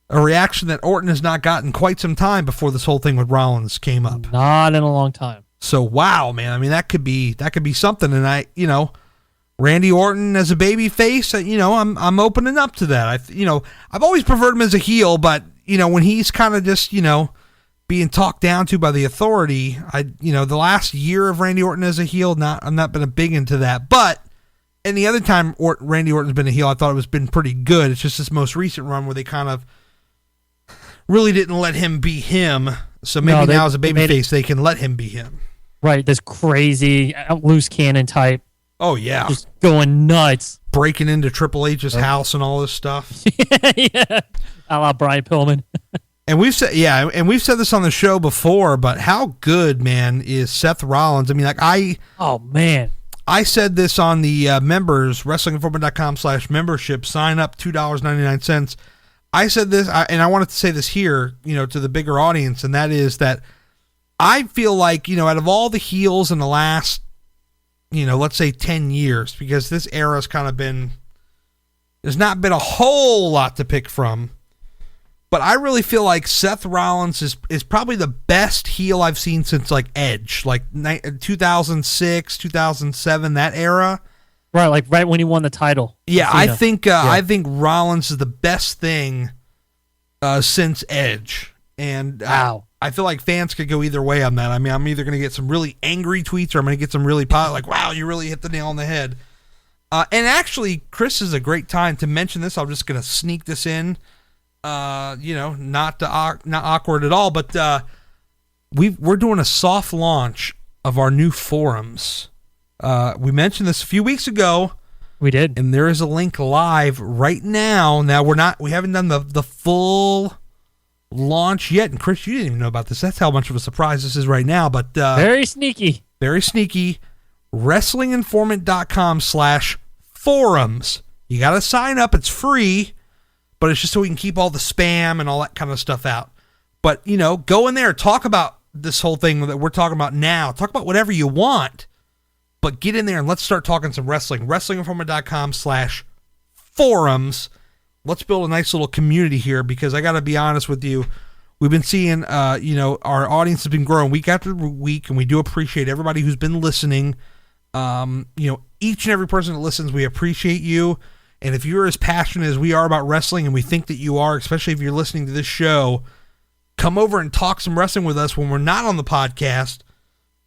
A reaction that Orton has not gotten quite some time before this whole thing with Rollins came up. Not in a long time. So wow, man. I mean, that could be something. And Randy Orton as a baby face, I'm opening up to that. I've always preferred him as a heel, but when he's kind of just being talked down to by the Authority, the last year of Randy Orton as a heel, I'm not been a big into that. But any other time Randy Orton's been a heel, I thought it's been pretty good. It's just this most recent run where they kind of really didn't let him be him. So maybe now as a babyface, they can let him be him. Right, this crazy loose cannon type. Oh yeah, just going nuts, breaking into Triple H's house and all this stuff. Yeah, a la Brian Pillman. And we've said this on the show before, but how good, man, is Seth Rollins? I mean, I said this on the members, WrestlingInformant.com/membership, sign up, $2.99. I said this, and I wanted to say this here, to the bigger audience, and that is that I feel like, out of all the heels in the last, let's say 10 years, because this era's kind of there's not been a whole lot to pick from. But I really feel like Seth Rollins is probably the best heel I've seen since like Edge, like 2006, 2007, that era. Right, like right when he won the title. Yeah, I think Rollins is the best thing since Edge, and wow. I feel like fans could go either way on that. I mean, I'm either going to get some really angry tweets or I'm going to get some really like, wow, you really hit the nail on the head. And actually, Chris, is a great time to mention this. I'm just going to sneak this in. Not awkward at all, but we're doing a soft launch of our new forums. We mentioned this a few weeks ago. We did, and there is a link live right now. Now we haven't done the full launch yet, and Chris, you didn't even know about this. That's how much of a surprise this is right now. But very sneaky. WrestlingInformant.com/forums. You got to sign up. It's free. But it's just so we can keep all the spam and all that kind of stuff out. But, go in there, talk about this whole thing that we're talking about now. Talk about whatever you want. But get in there and let's start talking some wrestling. WrestlingInformant.com/forums. Let's build a nice little community here, because I got to be honest with you. We've been seeing, our audience has been growing week after week, and we do appreciate everybody who's been listening. Each and every person that listens, we appreciate you. And if you're as passionate as we are about wrestling, and we think that you are, especially if you're listening to this show, come over and talk some wrestling with us when we're not on the podcast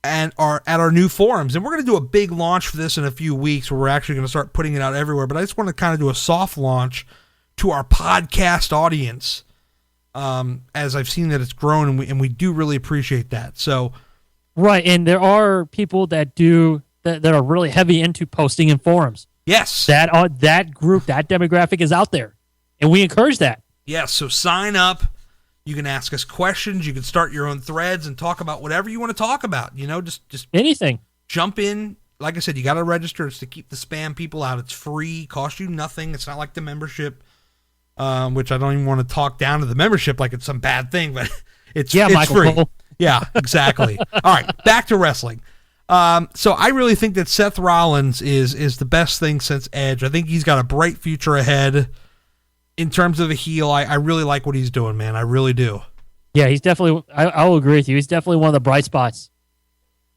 and are at our new forums. And we're going to do a big launch for this in a few weeks, where we're actually going to start putting it out everywhere. But I just want to kind of do a soft launch to our podcast audience, as I've seen that it's grown, and we do really appreciate that. So, right, and there are people that are really heavy into posting in forums. Yes. That group, that demographic is out there, and we encourage that. Yes, so sign up. You can ask us questions. You can start your own threads and talk about whatever you want to talk about. Just anything. Jump in. Like I said, you got to register. It's to keep the spam people out. It's free. Costs you nothing. It's not like the membership, which I don't even want to talk down to the membership like it's some bad thing, but it's Michael free. Cole. Yeah, exactly. All right, back to wrestling. So I really think that Seth Rollins is the best thing since Edge. I think he's got a bright future ahead in terms of a heel. I really like what he's doing, man. I really do. Yeah, he's definitely, I will agree with you. He's definitely one of the bright spots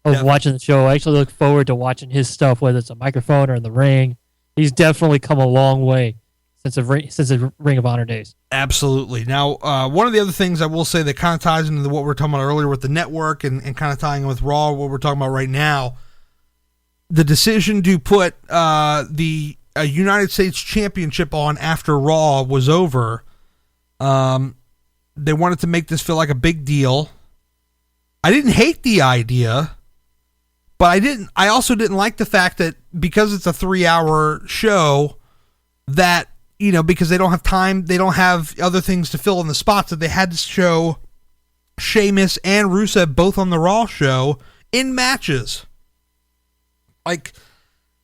of watching the show. I actually look forward to watching his stuff, whether it's a microphone or in the ring. He's definitely come a long way since the Ring of Honor days. Absolutely. Now, one of the other things I will say that kind of ties into what we were talking about earlier with the network and kind of tying in with Raw, what we're talking about right now, the decision to put the United States Championship on after Raw was over. They wanted to make this feel like a big deal. I didn't hate the idea. But I also didn't like the fact that because it's a 3-hour show that, because they don't have time, they don't have other things to fill in the spots, that they had to show Sheamus and Rusev both on the Raw show in matches. Like,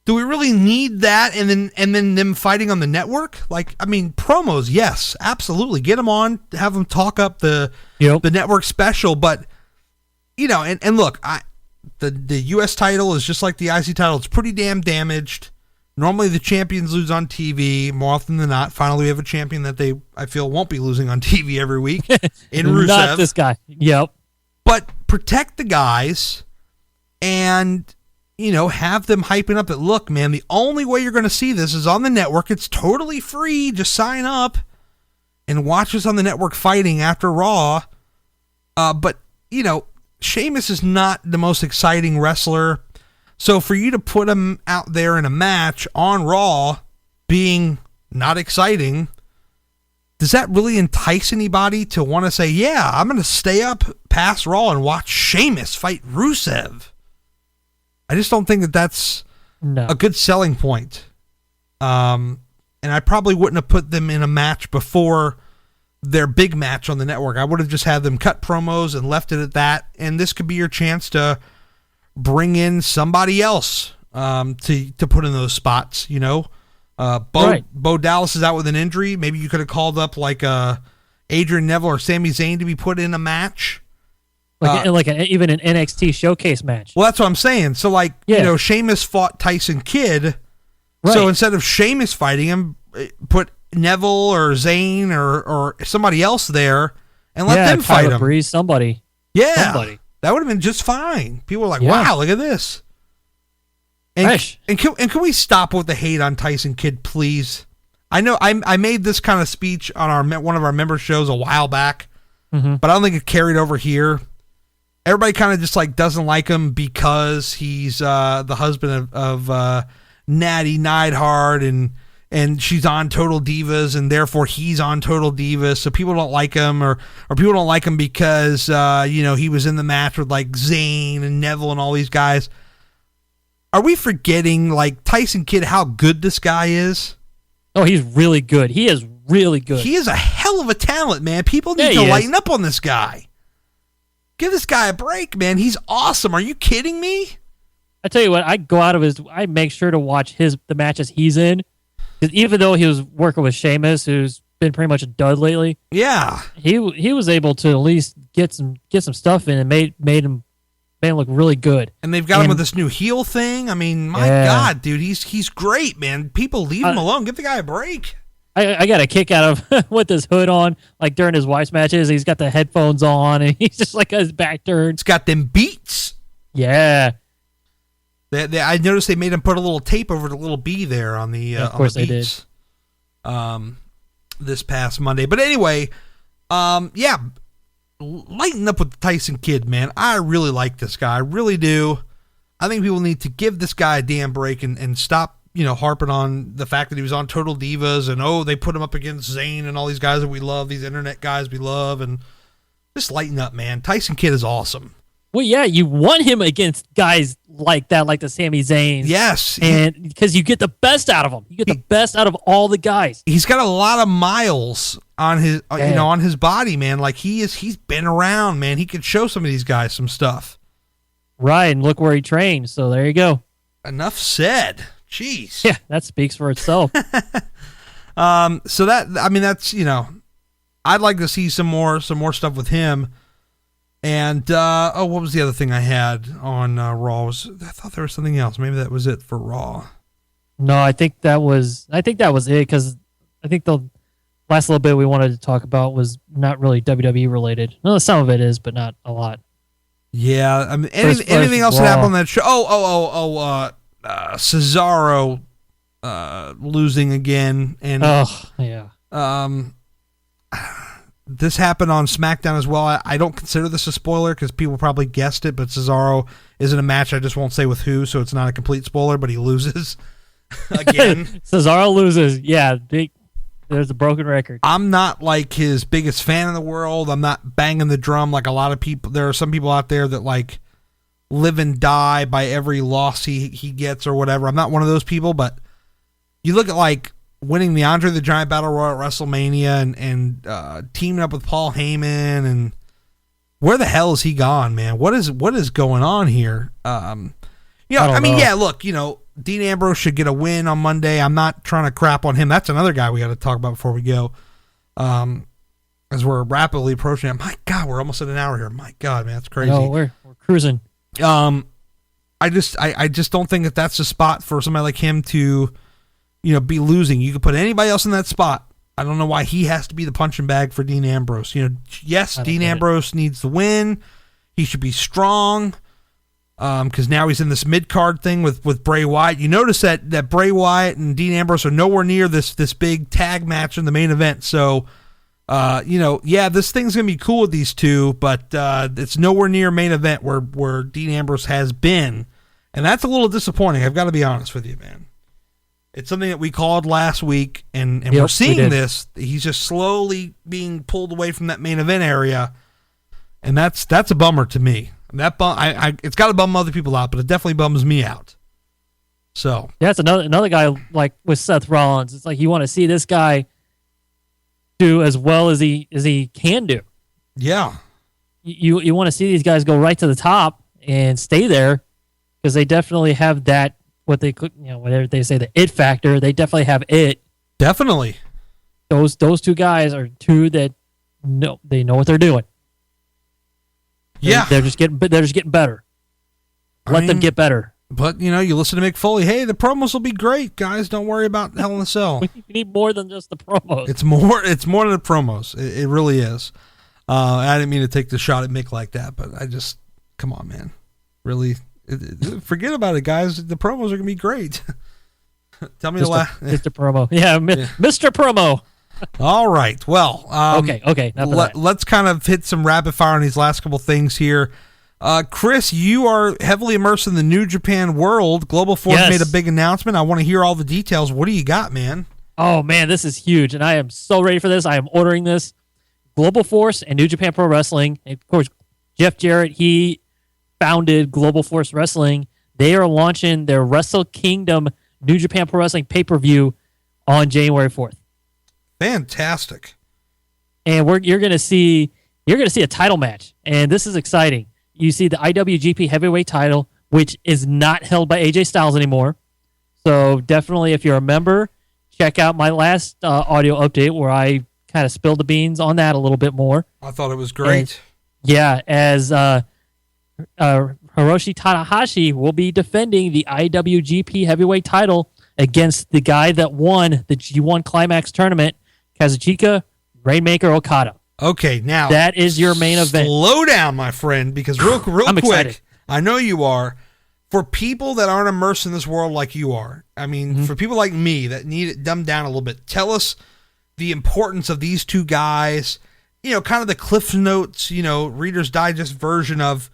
do we really need that? And then them fighting on the network? Like, I mean, promos, yes, absolutely. Get them on, have them talk up the network special. But, and look, the U.S. title is just like the IC title. It's pretty damn damaged. Normally the champions lose on TV more often than not. Finally, we have a champion that I feel won't be losing on TV every week in Rusev. Not this guy. Yep. But protect the guys and, have them hyping up that, look, man, the only way you're going to see this is on the network. It's totally free. Just sign up and watch us on the network fighting after Raw. But, Sheamus is not the most exciting wrestler. So for you to put him out there in a match on Raw being not exciting, does that really entice anybody to want to say, yeah, I'm going to stay up past Raw and watch Sheamus fight Rusev? I just don't think that that's a good selling point. And I probably wouldn't have put them in a match before their big match on the network. I would have just had them cut promos and left it at that. And this could be your chance to bring in somebody else to put in those spots, Bo Dallas is out with an injury. Maybe you could have called up like Adrian Neville or Sami Zayn to be put in a match. Even an NXT showcase match. Well, that's what I'm saying. So, Sheamus fought Tyson Kidd. Right. So instead of Sheamus fighting him, put Neville or Zayn or somebody else there and let them fight him. Breeze, somebody. Yeah. Somebody. That would have been just fine. People were like, wow, look at this. And can we stop with the hate on Tyson Kidd, please? I know I made this kind of speech on one of our member shows a while back, but I don't think it carried over here. Everybody kind of just doesn't like him because he's the husband of Natty Neidhart and she's on Total Divas and therefore he's on Total Divas. So people don't like him or people don't like him because, he was in the match with Zayn and Neville and all these guys. Are we forgetting Tyson Kidd, how good this guy is? Oh, he's really good. He is really good. He is a hell of a talent, man. People need to lighten up on this guy. Give this guy a break, man. He's awesome. Are you kidding me? I tell you what, I make sure to watch the matches he's in. Because even though he was working with Sheamus, who's been pretty much a dud lately, he was able to at least get some stuff in and made him look really good. And they've got him with this new heel thing. I mean, my God, dude, he's great, man. People leave him alone. Give the guy a break. I got a kick out of with his hood on, during his wife's matches. He's got the headphones on, and he's just got his back turned. It's got them beats. Yeah. I noticed they made him put a little tape over the little B there on the of course on the beats, they did. This past Monday. But anyway, lighten up with the Tyson Kidd, man. I really like this guy. I really do. I think people need to give this guy a damn break and stop, harping on the fact that he was on Total Divas and, they put him up against Zayn and all these guys that we love, these internet guys we love, and just lighten up, man. Tyson Kidd is awesome. Well, yeah, you want him against guys like that, like the Sami Zayn. Yes. And because you get the best out of him. You get the best out of all the guys. He's got a lot of miles on his, on his body, man. He's been around, man. He could show some of these guys some stuff. Right, and look where he trained. So there you go. Enough said. Jeez. Yeah, that speaks for itself. So that's, I'd like to see some more stuff with him. And, what was the other thing I had on Raw? I thought there was something else. Maybe that was it for Raw. No, I think that was it, because I think the last little bit we wanted to talk about was not really WWE related. No, some of it is, but not a lot. Yeah, I mean, anything else that happened on that show? Cesaro losing again, and this happened on SmackDown as well. I don't consider this a spoiler because people probably guessed it, but Cesaro is in a match. I just won't say with who, so it's not a complete spoiler, but he loses again. Cesaro loses. Yeah, there's a broken record. I'm not his biggest fan in the world. I'm not banging the drum like a lot of people. There are some people out there that live and die by every loss he gets or whatever. I'm not one of those people, but you look at like winning the Andre the Giant Battle Royal at WrestleMania and teaming up with Paul Heyman, and where the hell is he gone, man? What is going on here? I mean, yeah, look, Dean Ambrose should get a win on Monday. I'm not trying to crap on him. That's another guy we got to talk about before we go. As we're rapidly approaching it. My God, we're almost at an hour here. My God, man, that's crazy. No, we're cruising. I just don't think that's a spot for somebody like him to, be losing. You could put anybody else in that spot. I don't know why he has to be the punching bag for Dean Ambrose. Yes, Dean Ambrose needs the win. He should be strong. Because now he's in this mid-card thing with Bray Wyatt. You notice that Bray Wyatt and Dean Ambrose are nowhere near this big tag match in the main event. So, this thing's going to be cool with these two, but it's nowhere near main event where Dean Ambrose has been. And that's a little disappointing. I've got to be honest with you, man. It's something that we called last week, and we're seeing this. He's just slowly being pulled away from that main event area, and that's a bummer to me. That it's got to bum other people out, but it definitely bums me out. So yeah, it's another guy like with Seth Rollins. It's like you want to see this guy do as well as he can do. Yeah, you want to see these guys go right to the top and stay there because they definitely have that whatever they say, the it factor. They definitely have it. Definitely, those two guys are two that know what they're doing. Yeah, they're just getting better. Let them get better. But you listen to Mick Foley. Hey, the promos will be great, guys. Don't worry about Hell in a Cell. We need more than just the promos. It's more than the promos. It really is. I didn't mean to take the shot at Mick like that, but come on, man. Really, forget about it, guys. The promos are gonna be great. Tell me Mr. Promo. Yeah, Mr. Promo. All right. Well, okay. Let's kind of hit some rapid fire on these last couple things here. Chris, you are heavily immersed in the New Japan world. Global Force made a big announcement. I want to hear all the details. What do you got, man? Oh, man, this is huge, and I am so ready for this. I am ordering this. Global Force and New Japan Pro Wrestling. And of course, Jeff Jarrett, he founded Global Force Wrestling. They are launching their Wrestle Kingdom New Japan Pro Wrestling pay-per-view on January 4th. Fantastic. And you're going to see a title match, and this is exciting. You see the IWGP Heavyweight title, which is not held by AJ Styles anymore. So definitely, if you're a member, check out my last audio update where I kind of spilled the beans on that a little bit more. I thought it was great. As Hiroshi Tanahashi will be defending the IWGP Heavyweight title against the guy that won the G1 Climax tournament, Kazuchika Rainmaker Okada. Okay, now that is your main event. Slow down, my friend, because real I'm quick, excited. I know you are. For people that aren't immersed in this world like you are, I mean, for people like me that need it dumbed down a little bit, tell us the importance of these two guys. Kind of the Cliff Notes, Reader's Digest version of,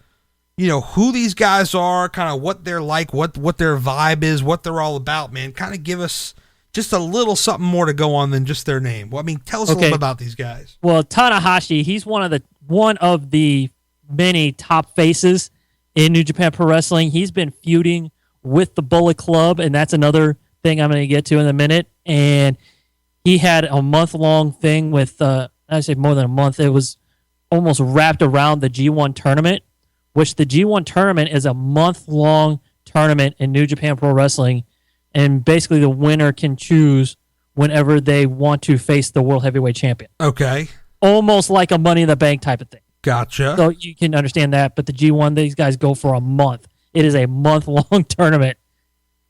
who these guys are, kind of what they're like, what their vibe is, what they're all about. Man, kind of give us just a little something more to go on than just their name. Well, I mean, tell us a little bit about these guys. Well, Tanahashi, he's one of the many top faces in New Japan Pro Wrestling. He's been feuding with the Bullet Club, and that's another thing I'm going to get to in a minute. And he had a month-long thing with, I say more than a month, it was almost wrapped around the G1 tournament, which the G1 tournament is a month-long tournament in New Japan Pro Wrestling. And basically, the winner can choose whenever they want to face the World Heavyweight Champion. Okay. Almost like a Money in the Bank type of thing. Gotcha. So you can understand that. But the G1, these guys go for a month. It is a month-long tournament.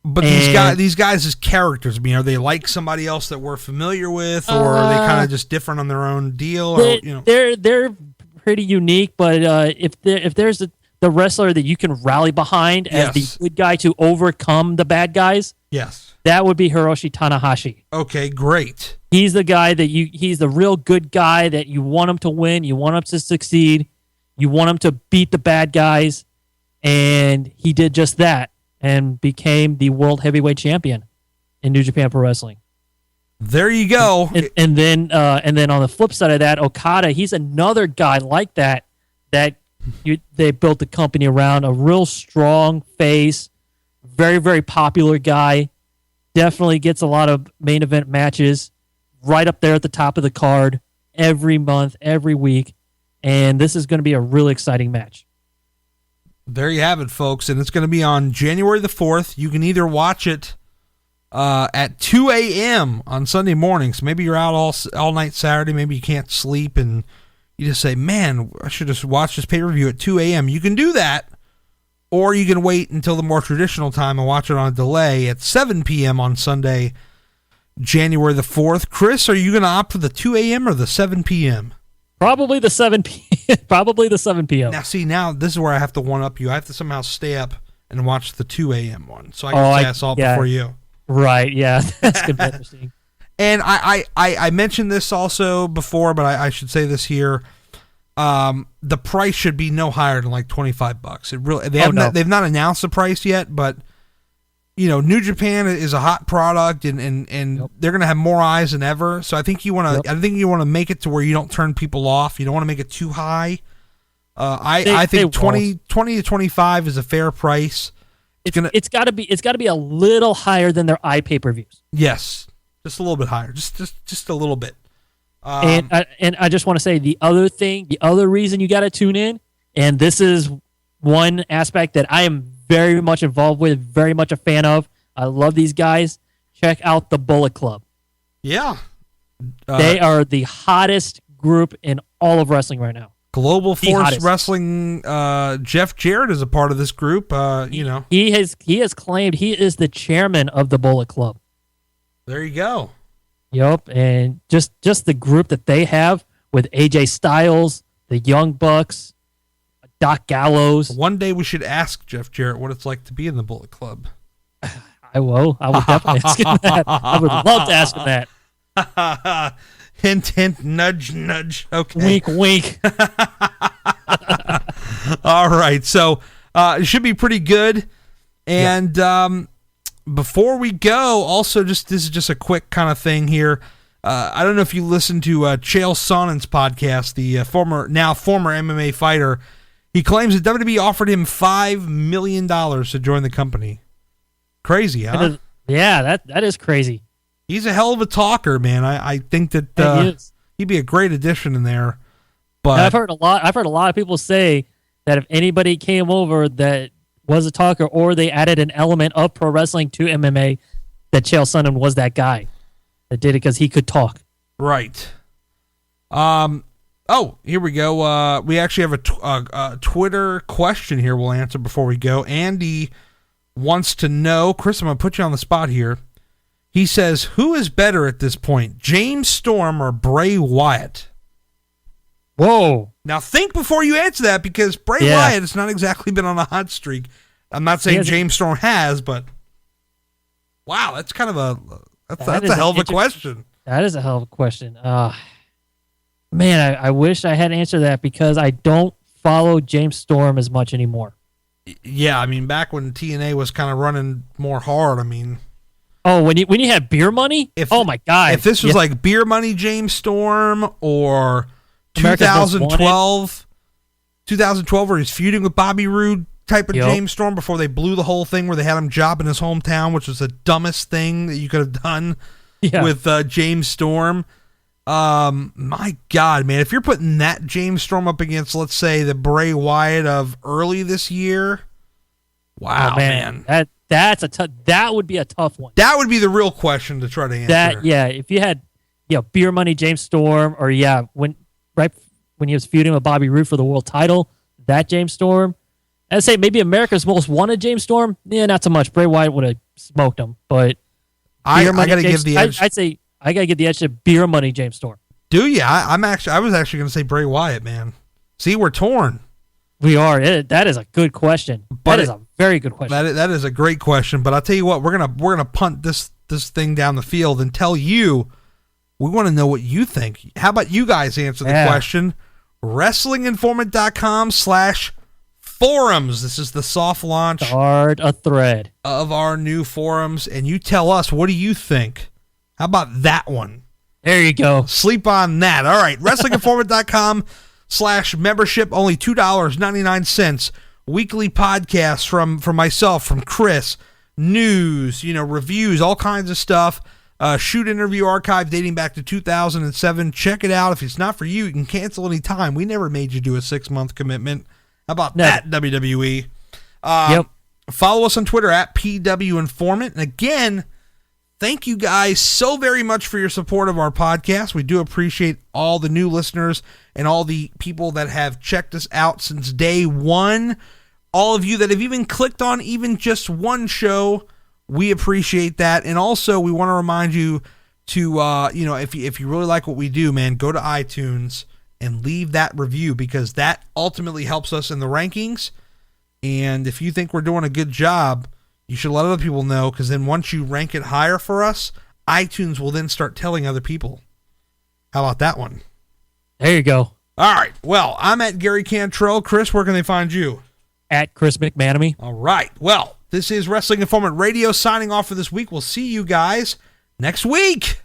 But these guys as characters, I mean, are they like somebody else that we're familiar with, or are they kind of just different on their own deal? They're pretty unique. But if there's the wrestler that you can rally behind as the good guy to overcome the bad guys, yes, that would be Hiroshi Tanahashi. Okay, great. He's the guy he's the real good guy that you want him to win, you want him to succeed, you want him to beat the bad guys, and he did just that and became the World Heavyweight Champion in New Japan Pro Wrestling. There you go. And then on the flip side of that, Okada, he's another guy like that They built the company around a real strong face, very, very popular guy. Definitely gets a lot of main event matches right up there at the top of the card every month, every week. And this is going to be a really exciting match. There you have it, folks. And it's going to be on January the 4th. You can either watch it at 2 a.m. on Sunday mornings. Maybe you're out all night Saturday. Maybe you can't sleep and you just say, man, I should just watch this pay-per-view at 2 a.m. You can do that. Or you can wait until the more traditional time and watch it on a delay at 7 p.m. on Sunday, January the 4th. Chris, are you going to opt for the 2 a.m. or the 7 p.m.? Probably the 7 p.m. Probably the 7 p.m. Now this is where I have to one-up you. I have to somehow stay up and watch the 2 a.m. one. So I can pass all before you. Right, yeah. That's going to be interesting. And I mentioned this also before, but I should say this here. The price should be no higher than like $25. It really they've not announced the price yet, but New Japan is a hot product and they're gonna have more eyes than ever. So I think you want to make it to where you don't turn people off. You don't want to make it too high. I think 20 to 25 is a fair price. It's got to be a little higher than their iPay-per-views. Yes, just a little bit higher, just a little bit. And I just want to say the other reason you got to tune in, and this is one aspect that I am very much involved with, very much a fan of. I love these guys. Check out the Bullet Club. Yeah. They are the hottest group in all of wrestling right now. Global Force Wrestling, Jeff Jarrett is a part of this group. He has claimed he is the chairman of the Bullet Club. There you go. Yep, and just the group that they have with AJ Styles, the Young Bucks, Doc Gallows. One day we should ask Jeff Jarrett what it's like to be in the Bullet Club. I will definitely ask him that. I would love to ask him that. Hint, hint, nudge, nudge. Okay. Wink, wink. All right, so it should be pretty good. And before we go, also this is just a quick kind of thing here. I don't know if you listened to Chael Sonnen's podcast, the former MMA fighter. He claims that WWE offered him $5 million to join the company. Crazy, huh? That is crazy. He's a hell of a talker, man. I think that he'd be a great addition in there. But I've heard a lot of people say that if anybody came over that was a talker or they added an element of pro wrestling to MMA, that Chael Sonnen was that guy that did it because he could talk. Right. Oh, here we go. We actually have a Twitter question here we'll answer before we go. Andy wants to know, Chris, I'm going to put you on the spot here. He says, who is better at this point, James Storm or Bray Wyatt? Whoa. Now think before you answer that, because Bray Wyatt has not exactly been on a hot streak. I'm not saying James Storm has, but wow, that's kind of that's a hell of a question. That is a hell of a question. Man, I wish I had answered that because I don't follow James Storm as much anymore. Yeah, I mean, back when TNA was kind of running more hard, I mean. Oh, when you had Beer Money? Oh my God! If this was like Beer Money James Storm or 2012 where he's feuding with Bobby Roode type of James Storm before they blew the whole thing where they had him job in his hometown, which was the dumbest thing that you could have done with James Storm. My God, man, if you're putting that James Storm up against, let's say, the Bray Wyatt of early this year, wow, man. That would be a tough one. That would be the real question to try to answer. If you had Beer Money James Storm, or when he was feuding with Bobby Roode for the world title, that James Storm. I'd say maybe America's Most Wanted James Storm. Yeah, not so much. Bray Wyatt would have smoked him, but I gotta give the edge. I'd say I gotta give the edge to Beer Money James Storm. Do you? I was actually gonna say Bray Wyatt, man. See, we're torn. We are. That is a good question. That is a very good question. That is a great question. But I'll tell you what, we're gonna punt this thing down the field and tell you. We want to know what you think. How about you guys answer the question? WrestlingInformant.com/forums. This is the soft launch. Start a thread of our new forums, and you tell us, what do you think? How about that one? There you go. Sleep on that. All right, WrestlingInformant.com membership, only $2.99. Weekly podcasts from myself, from Chris, news, reviews, all kinds of stuff. Shoot interview archive dating back to 2007. Check it out. If it's not for you, you can cancel anytime. We never made you do a 6-month commitment. How about that, WWE? Yep. Follow us on Twitter at PW Informant. And again, thank you guys so very much for your support of our podcast. We do appreciate all the new listeners and all the people that have checked us out since day one. All of you that have even clicked on even just one show, we appreciate that. And also, we want to remind you to, if you really like what we do, man, go to iTunes and leave that review, because that ultimately helps us in the rankings. And if you think we're doing a good job, you should let other people know, because then once you rank it higher for us, iTunes will then start telling other people. How about that one? There you go. All right. Well, I'm at Gary Cantrell. Chris, where can they find you? At Chris McManamy. All right. Well, this is Wrestling Informant Radio signing off for this week. We'll see you guys next week.